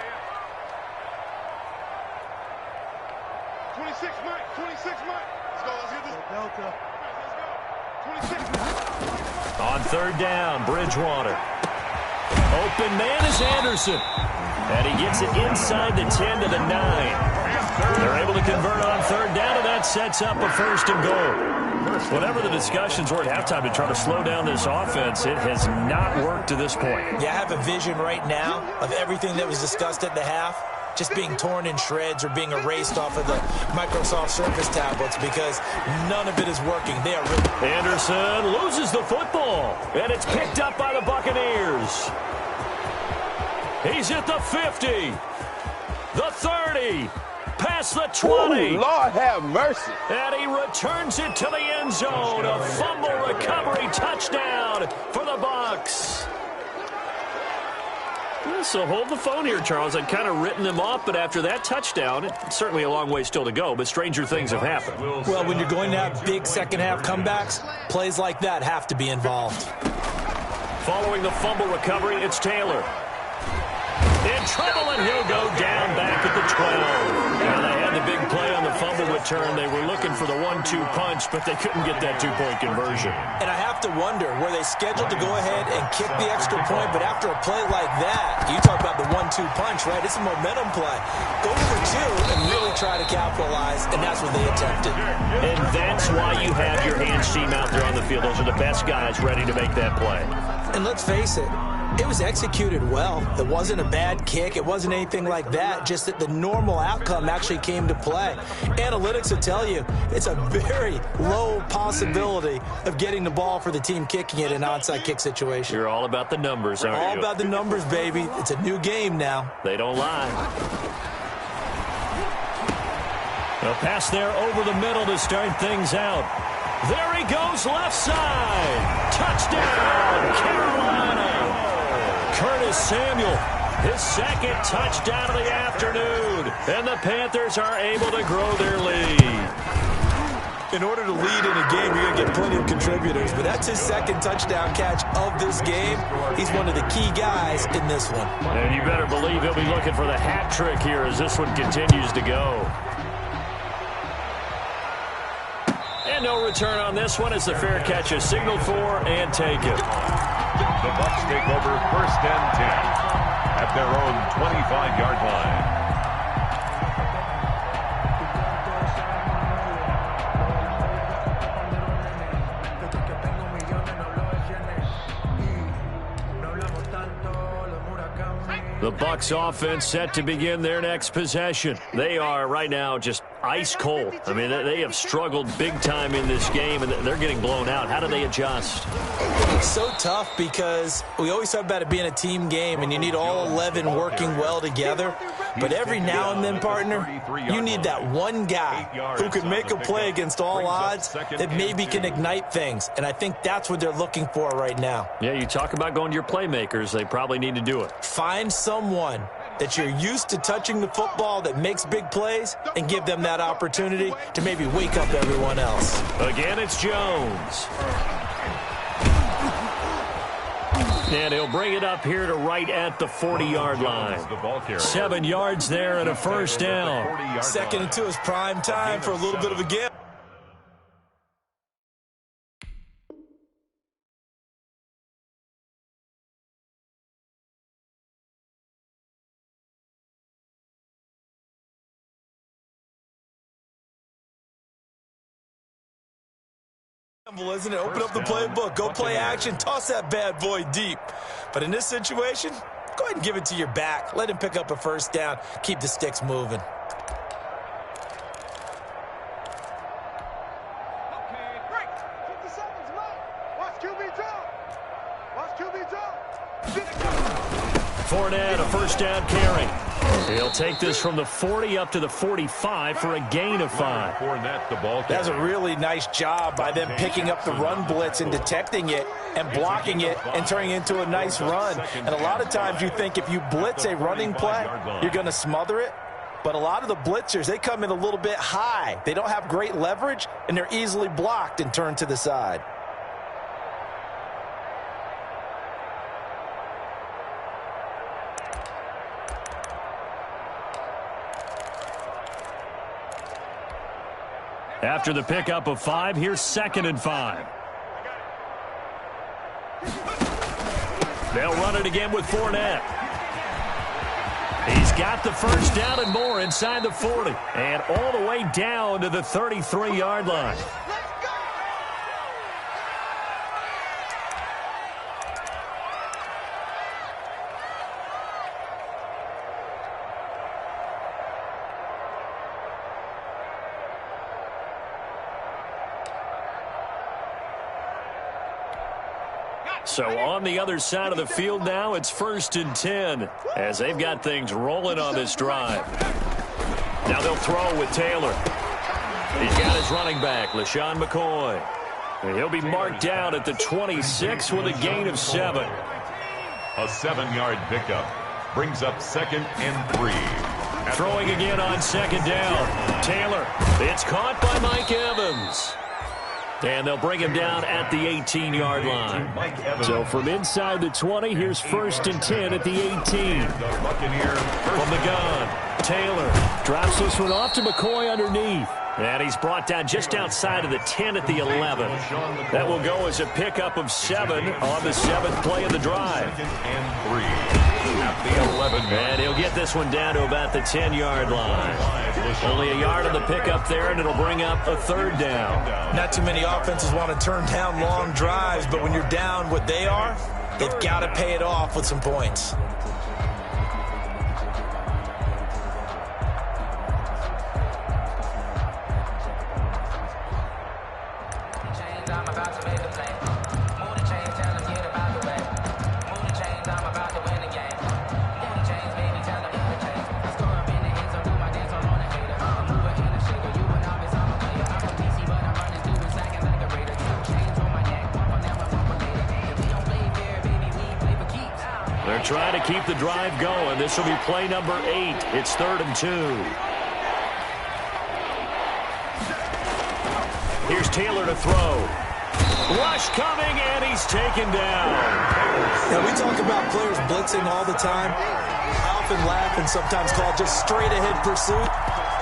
26, Mike. 26, Mike. Let's go. Let's get this. Delta. Let's go. 26. On third down, Bridgewater. Open man is Anderson. And he gets it inside the 10 to the 9. They're able to convert on third down, and that sets up a first and goal. Whatever the discussions were at halftime to try to slow down this offense, it has not worked to this point. Yeah, I have a vision right now of everything that was discussed at the half just being torn in shreds or being erased off of the Microsoft Surface tablets because none of it is working. They are really... Anderson loses the football, and it's picked up by the Buccaneers. He's at the 50. the 30, past the 20. Ooh, Lord have mercy. And he returns it to the end zone. A fumble recovery touchdown for the Bucs. So hold the phone here, Charles. I'd kind of written them off, but after that touchdown, it's certainly a long way still to go, but stranger things have happened. Well, when you're going to have big second-half comebacks, plays like that have to be involved. Following the fumble recovery, it's Taylor. In trouble, and he'll go down back at the 12. Now, they had the big play on the fumble return. They were looking for the 1-2 punch, but they couldn't get that two-point conversion. And I have to wonder, were they scheduled to go ahead and kick the extra point, but after a play like that, you talk about the 1-2 punch, right? It's a momentum play. Go for two and really try to capitalize, and that's what they attempted. And that's why you have your hands team out there on the field. Those are the best guys ready to make that play. And let's face it, it was executed well. It wasn't a bad kick. It wasn't anything like that. Just that the normal outcome actually came to play. Analytics will tell you it's a very low possibility of getting the ball for the team kicking it in an onside kick situation. You're all about the numbers, aren't you? All about the numbers, baby. It's a new game now. They don't lie. A pass there over the middle to start things out. There he goes, left side. Touchdown, Carolina. Curtis Samuel, his second touchdown of the afternoon. And the Panthers are able to grow their lead. In order to lead in a game, you're going to get plenty of contributors. But that's his second touchdown catch of this game. He's one of the key guys in this one. And you better believe he'll be looking for the hat trick here as this one continues to go. And no return on this one as the fair catch is signaled for and taken. The Bucs take over 1st and 10 at their own 25-yard line. The Bucs offense set to begin their next possession. They are right now just ice cold. I mean, they have struggled big time in this game, and they're getting blown out. How do they adjust? It's so tough because we always talk about it being a team game, and you need all 11 working well together. But every now and then, partner, you need that one guy who can make a play against all odds that maybe can ignite things. And I think that's what they're looking for right now. Yeah, you talk about going to your playmakers. They probably need to do it. Find someone that you're used to touching the football that makes big plays and give them that opportunity to maybe wake up everyone else. Again, it's Jones. And he'll bring it up here to right at the 40-yard line. 7 yards there and a first down. 2nd and 2 is prime time for a little bit of a game. Isn't it? Open up the playbook. Go play action. Toss that bad boy deep. But in this situation, go ahead and give it to your back. Let him pick up a first down. Keep the sticks moving. Okay, break. 50 seconds left. Watch QB drop. Watch QB drop. Fournette, a first down carry. He'll take this from the 40 up to the 45 for a gain of 5. That's a really nice job by them picking up the run blitz and detecting it and blocking it and turning it into a nice run. And a lot of times you think if you blitz a running play, you're going to smother it. But a lot of the blitzers, they come in a little bit high. They don't have great leverage, and they're easily blocked and turned to the side. After the pickup of 5, here's 2nd and 5. They'll run it again with Fournette. He's got the first down and more inside the 40. And all the way down to the 33-yard line. So on the other side of the field now, it's 1st and 10 as they've got things rolling on this drive. Now they'll throw with Taylor. He's got his running back, LaShawn McCoy. And he'll be marked down at the 26 with a gain of 7. A 7-yard pickup brings up 2nd and 3. Throwing again on 2nd down. Taylor. It's caught by Mike Evans. And they'll bring him down at the 18-yard line. So from inside the 20, here's 1st and 10 at the 18. From the gun, Taylor drops this one off to McCoy underneath. And he's brought down just outside of the 10 at the 11. That will go as a pickup of 7 on the 7th play of the drive. 2nd and 3 at the 11. And he'll get this one down to about the 10-yard line. Only a yard on the pickup there, and it'll bring up a 3rd down. Not too many offenses want to turn down long drives, but when you're down what they are, they've got to pay it off with some points. Trying to keep the drive going. This will be play number 8. It's 3rd and 2. Here's Taylor to throw. Rush coming, and he's taken down. Now, we talk about players blitzing all the time. I often laugh and sometimes call it just straight-ahead pursuit.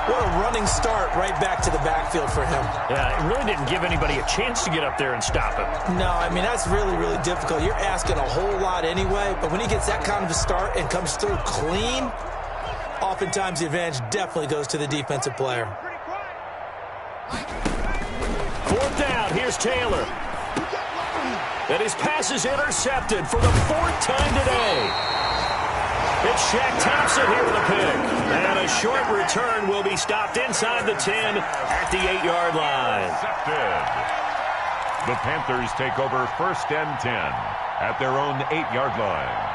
What a running start right back to the backfield for him. Yeah, it really didn't give anybody a chance to get up there and stop him. No, I mean, that's really, really difficult. You're asking a whole lot anyway, but when he gets that kind of a start and comes through clean, oftentimes the advantage definitely goes to the defensive player. 4th down, here's Taylor. And his pass is intercepted for the 4th time today. It's Shaq Thompson here with a pick. And a short return will be stopped inside the 10 at the 8-yard line. The Panthers take over 1st and 10 at their own 8-yard line.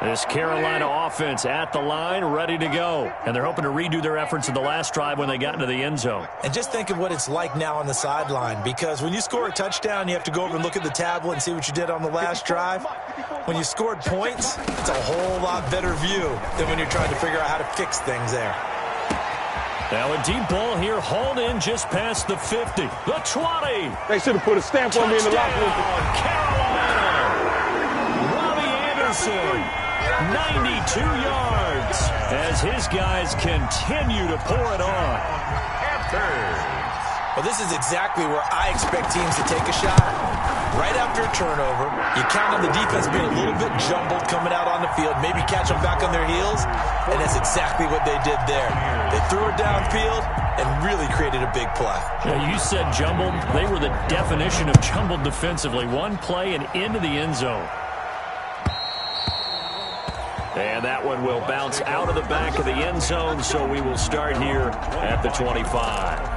This Carolina offense at the line, ready to go. And they're hoping to redo their efforts in the last drive when they got into the end zone. And just think of what it's like now on the sideline, because when you score a touchdown, you have to go over and look at the tablet and see what you did on the last drive. When you scored points, it's a whole lot better view than when you're trying to figure out how to fix things there. Now a deep ball here, hauled in just past the 50. The 20. They should have put a stamp on me in the locker room. Carolina. Robbie Anderson. 92 yards as his guys continue to pour it on. Well, this is exactly where I expect teams to take a shot. Right after a turnover, you count on the defense being a little bit jumbled coming out on the field, maybe catch them back on their heels, and that's exactly what they did there. They threw it downfield and really created a big play. Yeah, you said jumbled. They were the definition of jumbled defensively. One play and into the end zone. And that one will bounce out of the back of the end zone, so we will start here at the 25.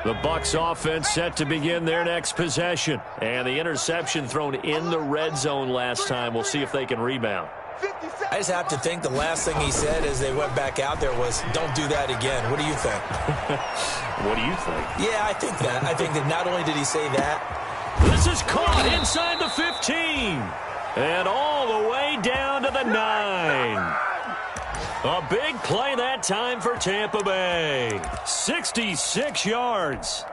The Bucs offense set to begin their next possession. And the interception thrown in the red zone last time. We'll see if they can rebound. I just have to think the last thing he said as they went back out there was, don't do that again. What do you think? What do you think? Yeah, I think that. I think that not only did he say that. This is caught inside the 15. And all the way down to the 9. A big play that time for Tampa Bay. 66 yards.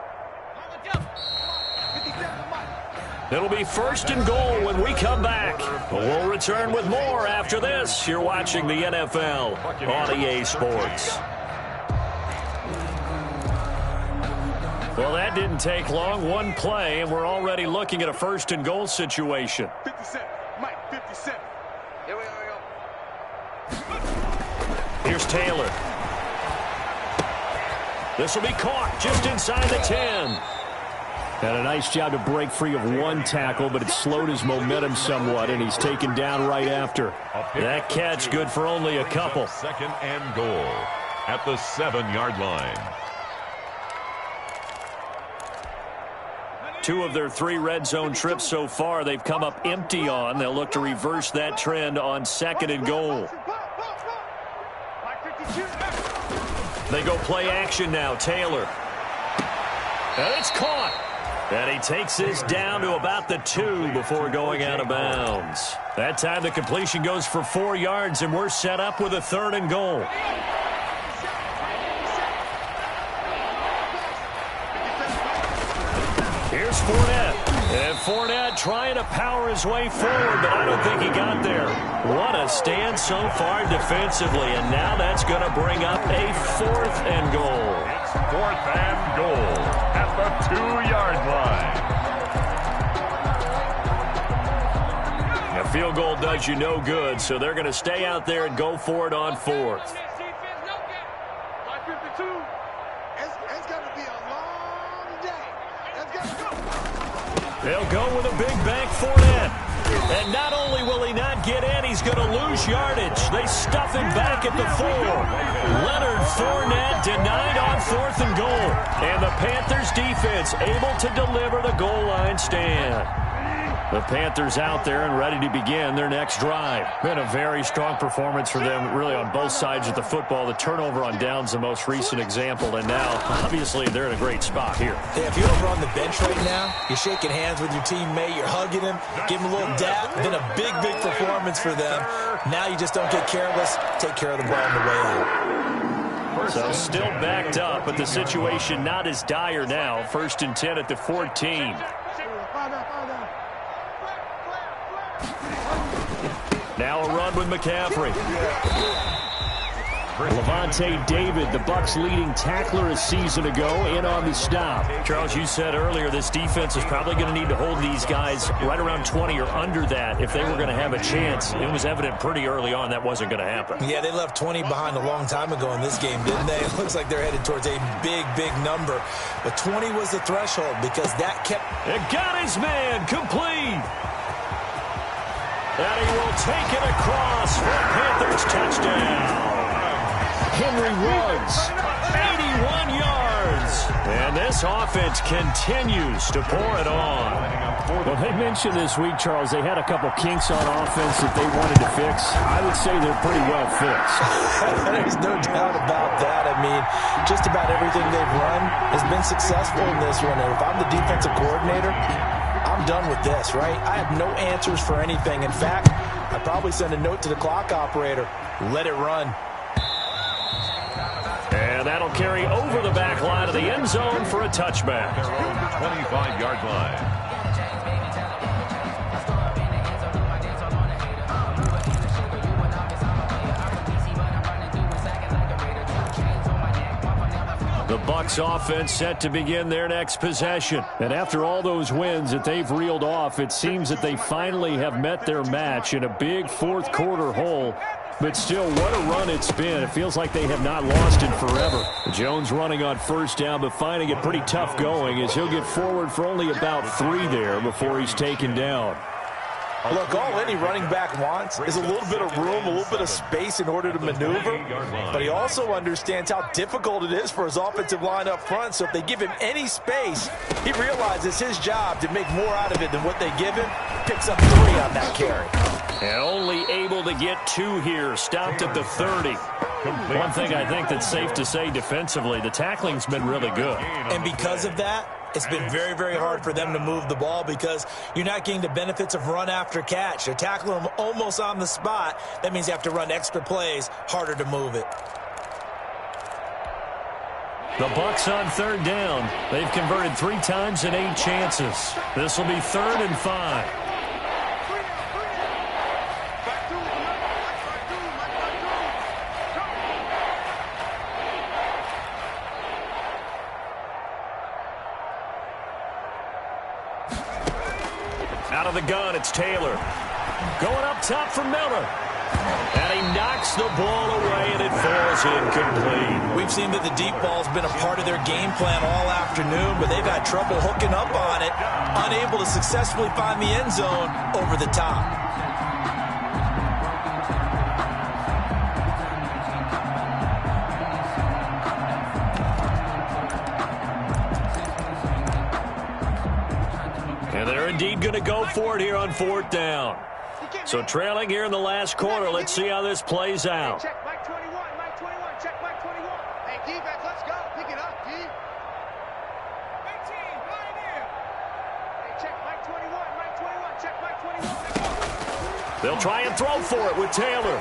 It'll be 1st and goal when we come back. We'll return with more after this. You're watching the NFL on EA Sports. Well, that didn't take long. One play, and we're already looking at a 1st and goal situation. 57, Mike, 57. Here we go. Here's Taylor. This will be caught just inside the 10. Had a nice job to break free of one tackle, but it slowed his momentum somewhat, and he's taken down right after. That catch good for only a couple. Second and goal at the 7-yard line. 2 of their 3 red zone trips so far they've come up empty on. They'll look to reverse that trend on 2nd and goal. They go play action now. Taylor. And it's caught. And he takes this down to about the 2 before going out of bounds. That time the completion goes for 4 yards, and we're set up with a 3rd and goal. Here's Fournette. And Fournette trying to power his way forward, but I don't think he got there. What a stand so far defensively, and now that's going to bring up a 4th and goal. It's 4th and goal at the 2-yard line. A field goal does you no good, so they're going to stay out there and go for it on 4th. They'll go with a big bank Fournette. And not only will he not get in, he's going to lose yardage. They stuff him back at the 4. Leonard Fournette denied on 4th and goal. And the Panthers defense able to deliver the goal line stand. The Panthers out there and ready to begin their next drive. Been a very strong performance for them, really, on both sides of the football. The turnover on downs, the most recent example, and now, obviously, they're in a great spot here. Yeah, if you're over on the bench right now, you're shaking hands with your teammate, you're hugging him, give him a little dap. Been a big, big performance for them. Now you just don't get careless. Take care of the ball on the way out. So still backed up, but the situation not as dire now. 1st and 10 at the 14. Now a run with McCaffrey. Levante David, the Bucs' leading tackler a season ago, in on the stop. Charles, you said earlier this defense is probably going to need to hold these guys right around 20 or under that if they were going to have a chance. It was evident pretty early on that wasn't going to happen. Yeah, they left 20 behind a long time ago in this game, didn't they? It looks like they're headed towards a big, big number. But 20 was the threshold because that kept... It got his man complete. And he will take it across for a Panthers touchdown. Henry Ruggs, 81 yards. And this offense continues to pour it on. Well, they mentioned this week, Charles, they had a couple kinks on offense that they wanted to fix. I would say they're pretty well fixed. There's no doubt about that. I mean, just about everything they've run has been successful in this one. And if I'm the defensive coordinator, I'm done with this, right? I have no answers for anything. In fact, I'd probably send a note to the clock operator. Let it run. And that'll carry over the back line of the end zone for a touchback. Their own 25-yard line. The Bucs offense set to begin their next possession. And after all those wins that they've reeled off, it seems that they finally have met their match in a big fourth quarter hole. But still, what a run it's been. It feels like they have not lost in forever. Jones running on 1st down, but finding it pretty tough going as he'll get forward for only about 3 there before he's taken down. Look, all any running back wants is a little bit of room, a little bit of space in order to maneuver. But he also understands how difficult it is for his offensive line up front. So if they give him any space, he realizes his job to make more out of it than what they give him. Picks up 3 on that carry. And only able to get 2 here. Stopped at the 30. One thing I think that's safe to say defensively, the tackling's been really good. And because of that, it's been very, very hard for them to move the ball because you're not getting the benefits of run after catch. They're tackling them almost on the spot. That means you have to run extra plays, harder to move it. The Bucs on 3rd down. They've converted 3 times in 8 chances. This will be 3rd and 5. Out of the gun, it's Taylor. Going up top for Miller. And he knocks the ball away, and it falls incomplete. We've seen that the deep ball's been a part of their game plan all afternoon, but they've had trouble hooking up on it, unable to successfully find the end zone over the top. And they're indeed going to go for it here on 4th down. So trailing here in the last quarter. Let's see how this plays out. Check Mike 21, Mike 21, check Mike 21. Hey, defense, let's go. Pick it up, D. 18, line here. Hey, check Mike 21, Mike 21, check Mike 21. They'll try and throw for it with Taylor.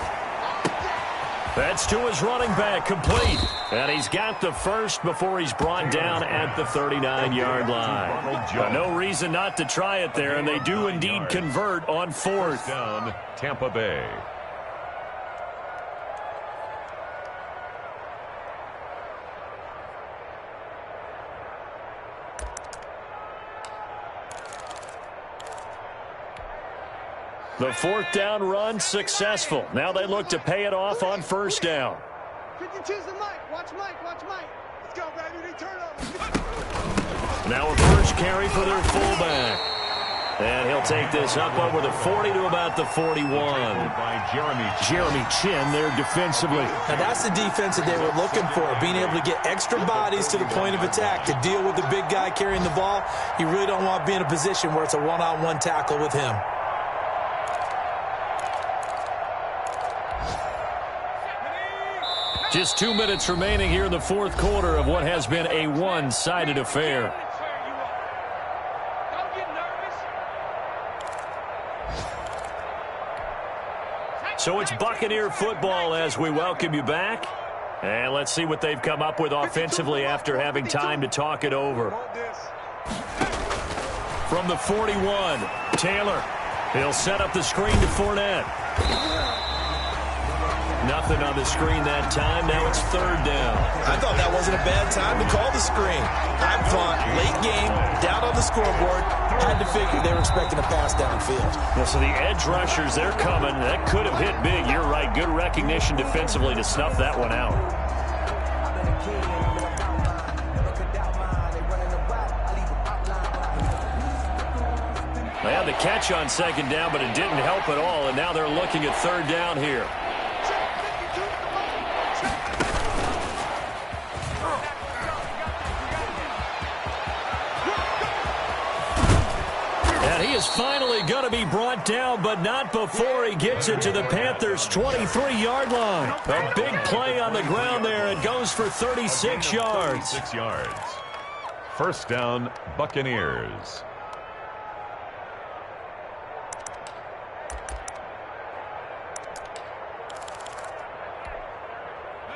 That's to his running back, complete. And he's got the first before he's brought down at the 39-yard line. No reason not to try it there, and they do indeed convert on 4th down, Tampa Bay. The 4th down run successful. Now they look to pay it off on 1st down. 52's the Mike. Watch Mike. Watch Mike. Let's go, baby. They turn over. Now a first carry for their fullback. And he'll take this up over the 40 to about the 41. By Jeremy Chin there defensively. Now that's the defense that they were looking for, being able to get extra bodies to the point of attack to deal with the big guy carrying the ball. You really don't want to be in a position where it's a one-on-one tackle with him. Just 2 minutes remaining here in the 4th quarter of what has been a one-sided affair. So it's Buccaneer football as we welcome you back. And let's see what they've come up with offensively after having time to talk it over. From the 41, Taylor. He'll set up the screen to Fournette. Nothing on the screen that time. Now it's 3rd down. I thought that wasn't a bad time to call the screen. I thought late game, down on the scoreboard, had to figure they were expecting a pass downfield. Yeah, so the edge rushers, they're coming. That could have hit big. You're right. Good recognition defensively to snuff that one out. They had the catch on 2nd down, but it didn't help at all, and now they're looking at 3rd down here. He is finally going to be brought down, but not before he gets it to the Panthers' 23-yard line. A big play on the ground there. It goes for 36 yards. 36 yards. 1st down, Buccaneers.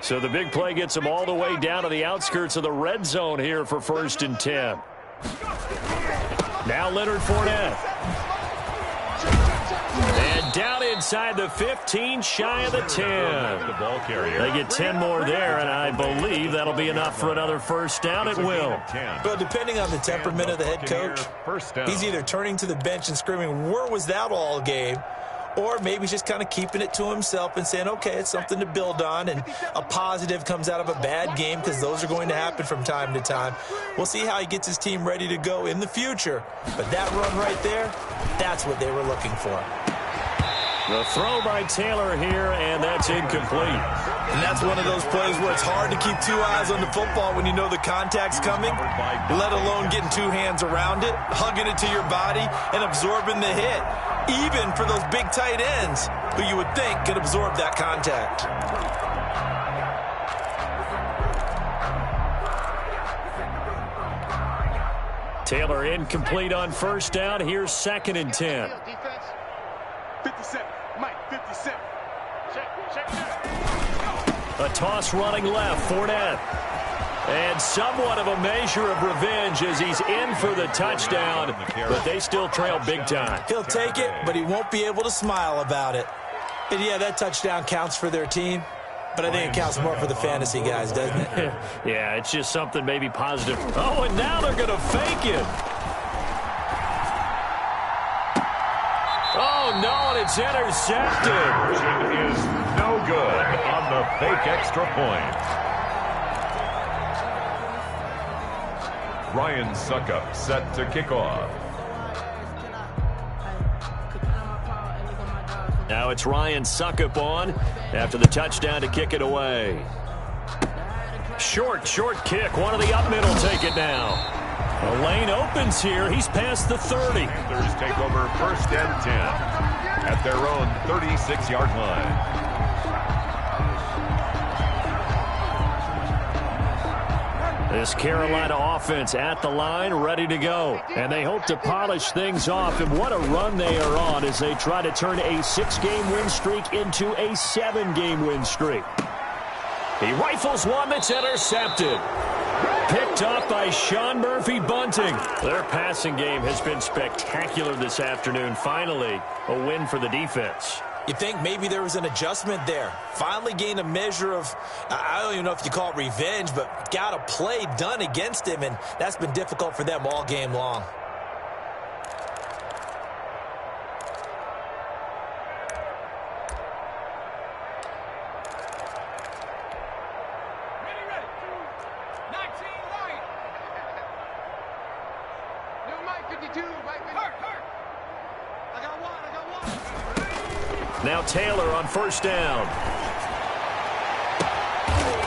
So the big play gets him all the way down to the outskirts of the red zone here for 1st and 10. Now Leonard Fournette. And down inside the 15, shy of the 10. The ball carrier. They get 10 more there, and I believe that'll be enough for another 1st down. It will. But depending on the temperament of the head coach, he's either turning to the bench and screaming, "Where was that all game?" Or maybe just kind of keeping it to himself and saying, okay, it's something to build on, and a positive comes out of a bad game, because those are going to happen from time to time. We'll see how he gets his team ready to go in the future. But that run right there, that's what they were looking for. The throw by Taylor here, and that's incomplete. And that's one of those plays where it's hard to keep 2 eyes on the football when you know the contact's coming, let alone getting 2 hands around it, hugging it to your body, and absorbing the hit, even for those big tight ends who you would think could absorb that contact. Taylor incomplete on 1st down. Here's 2nd and 10. 57. Mike, 57. Check. A toss running left, Fournette. And somewhat of a measure of revenge as he's in for the touchdown, but they still trail big time. He'll take it, but he won't be able to smile about it. And yeah, that touchdown counts for their team, but I think it counts more for the fantasy guys, doesn't it? Yeah, it's just something maybe positive. Oh, and now they're going to fake it. Oh, no, and it's intercepted. It is no good on the fake extra point. Ryan Suckup set to kick off. Now it's Ryan Suckup on after the touchdown to kick it away. Short kick. One of the up middle take it now. The lane opens here. He's past the 30. Panthers take over first and 10 at their own 36-yard line. This Carolina offense at the line, ready to go. And they hope to polish things off. And what a run they are on as they try to turn a 6-game win streak into a 7-game win streak. He rifles one that's intercepted. Picked up by Sean Murphy-Bunting. Their passing game has been spectacular this afternoon. Finally, a win for the defense. You think maybe there was an adjustment there. Finally gained a measure of, I don't even know if you call it revenge, but got a play done against him, and that's been difficult for them all game long. Now Taylor on first down.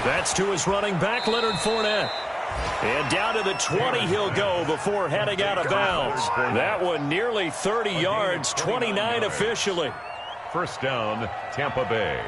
That's to his running back, Leonard Fournette. And down to the 20 he'll go before heading out of bounds. That one nearly 30 yards, 29 officially. First down, Tampa Bay.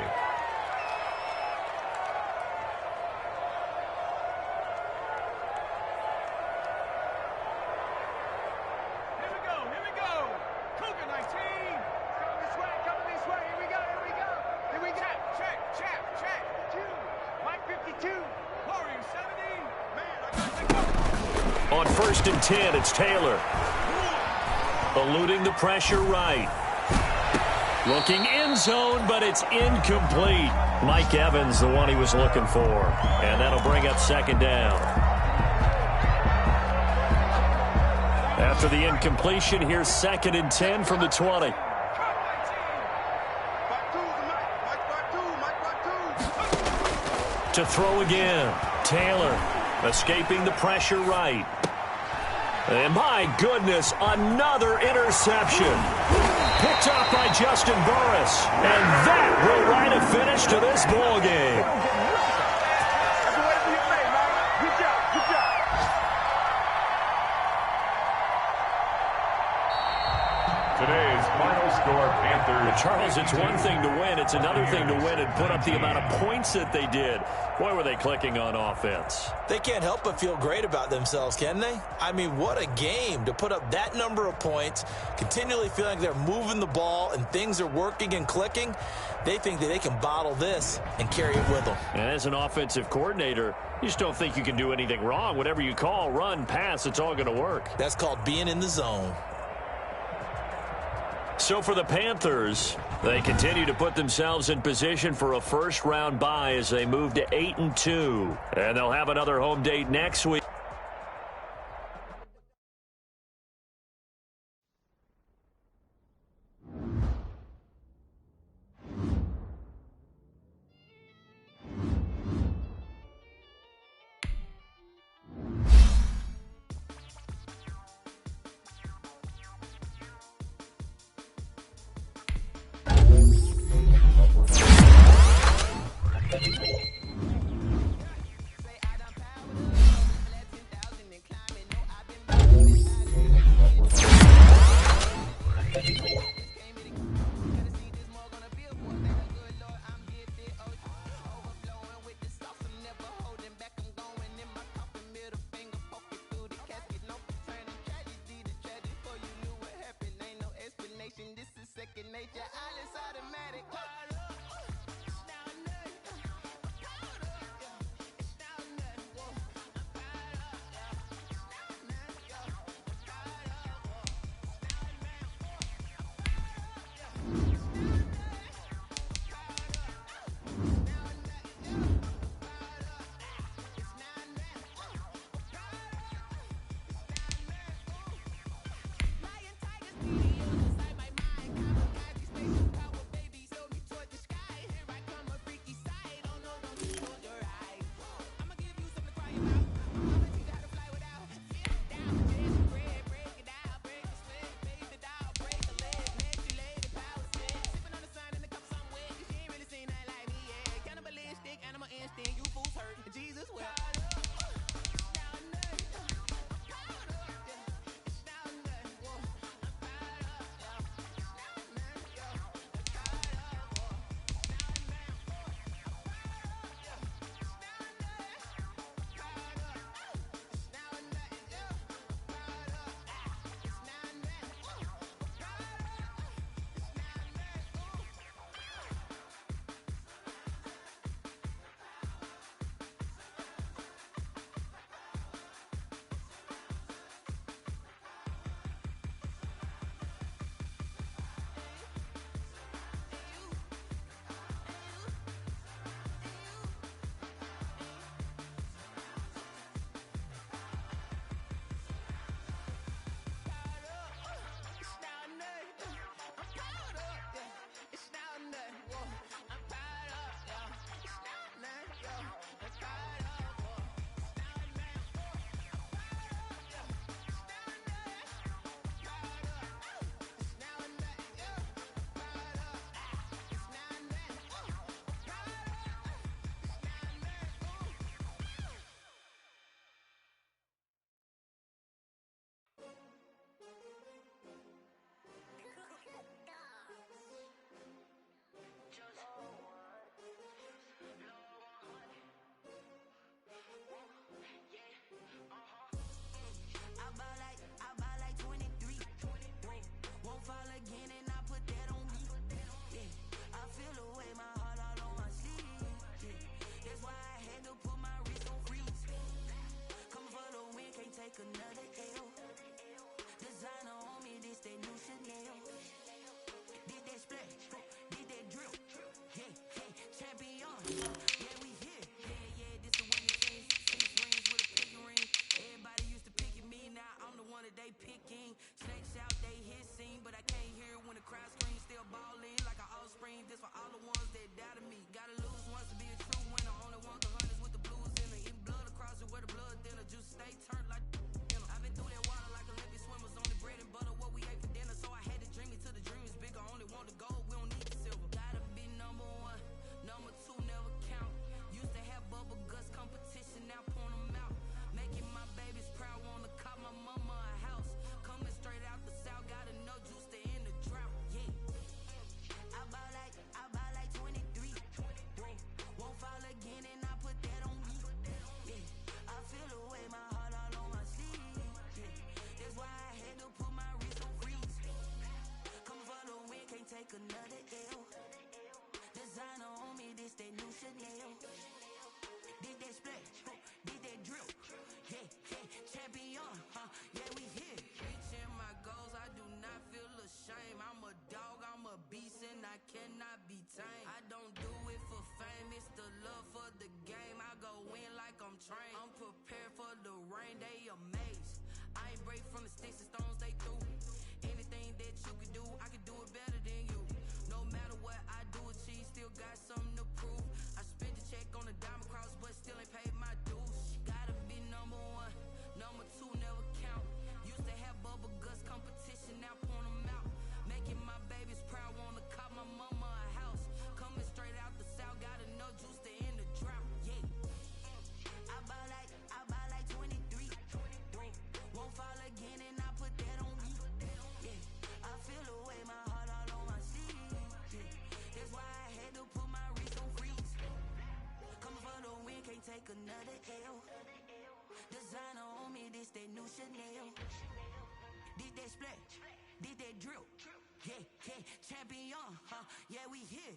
On first and 10, it's Taylor. Eluding the pressure right. Looking end zone, but it's incomplete. Mike Evans, the one he was looking for. And that'll bring up second down. After the incompletion, here's second and 10 from the 20. To throw again. Taylor escaping the pressure right. And my goodness, another interception. Picked up by Justin Burris. And that will write a finish to this ball game. Today's final score, Panthers. Charles, it's one thing to win. It's another thing to win and put up the amount of points that they did. Boy, were they clicking on offense. They can't help but feel great about themselves, can they? I mean, what a game to put up that number of points, continually feeling like they're moving the ball and things are working and clicking. They think that they can bottle this and carry it with them. And as an offensive coordinator, you just don't think you can do anything wrong. Whatever you call, run, pass, it's all going to work. That's called being in the zone. So for the Panthers, they continue to put themselves in position for a first-round bye as they move to 8-2. And they'll have another home date next week. another L. Designer on me, this that new Chanel. Did that splash, did that drill. Yeah, yeah, champion, yeah, we here. Reaching my goals, I do not feel ashamed. I'm a dog, I'm a beast, and I cannot be tamed. I don't do it for fame, it's the love for the game. I go in like I'm trained. I'm prepared for the rain, they amazed. I ain't break from the sticks and stones, they through. Anything that you can do, I can do it better than you. No matter what I do, achieve, still got something to prove. I spent the check on the diamond cross, but still ain't paid my dues. Gotta be number one, number two never count. Used to have bubble guts competition, now point them out. Making my babies proud, wanna cop my mama a house. Coming straight out the south, got enough juice to end the drought. Yeah, I buy like 23. Won't fall again, and I put that on me. Yeah, I feel the way, my heart all on my sleeve. Yeah, that's why I had to put my wrist on freeze. Coming for the win, can't take another L. Designer on me, this that new Chanel. Did that splash, did that drill. Yeah, yeah, champion, yeah, we here.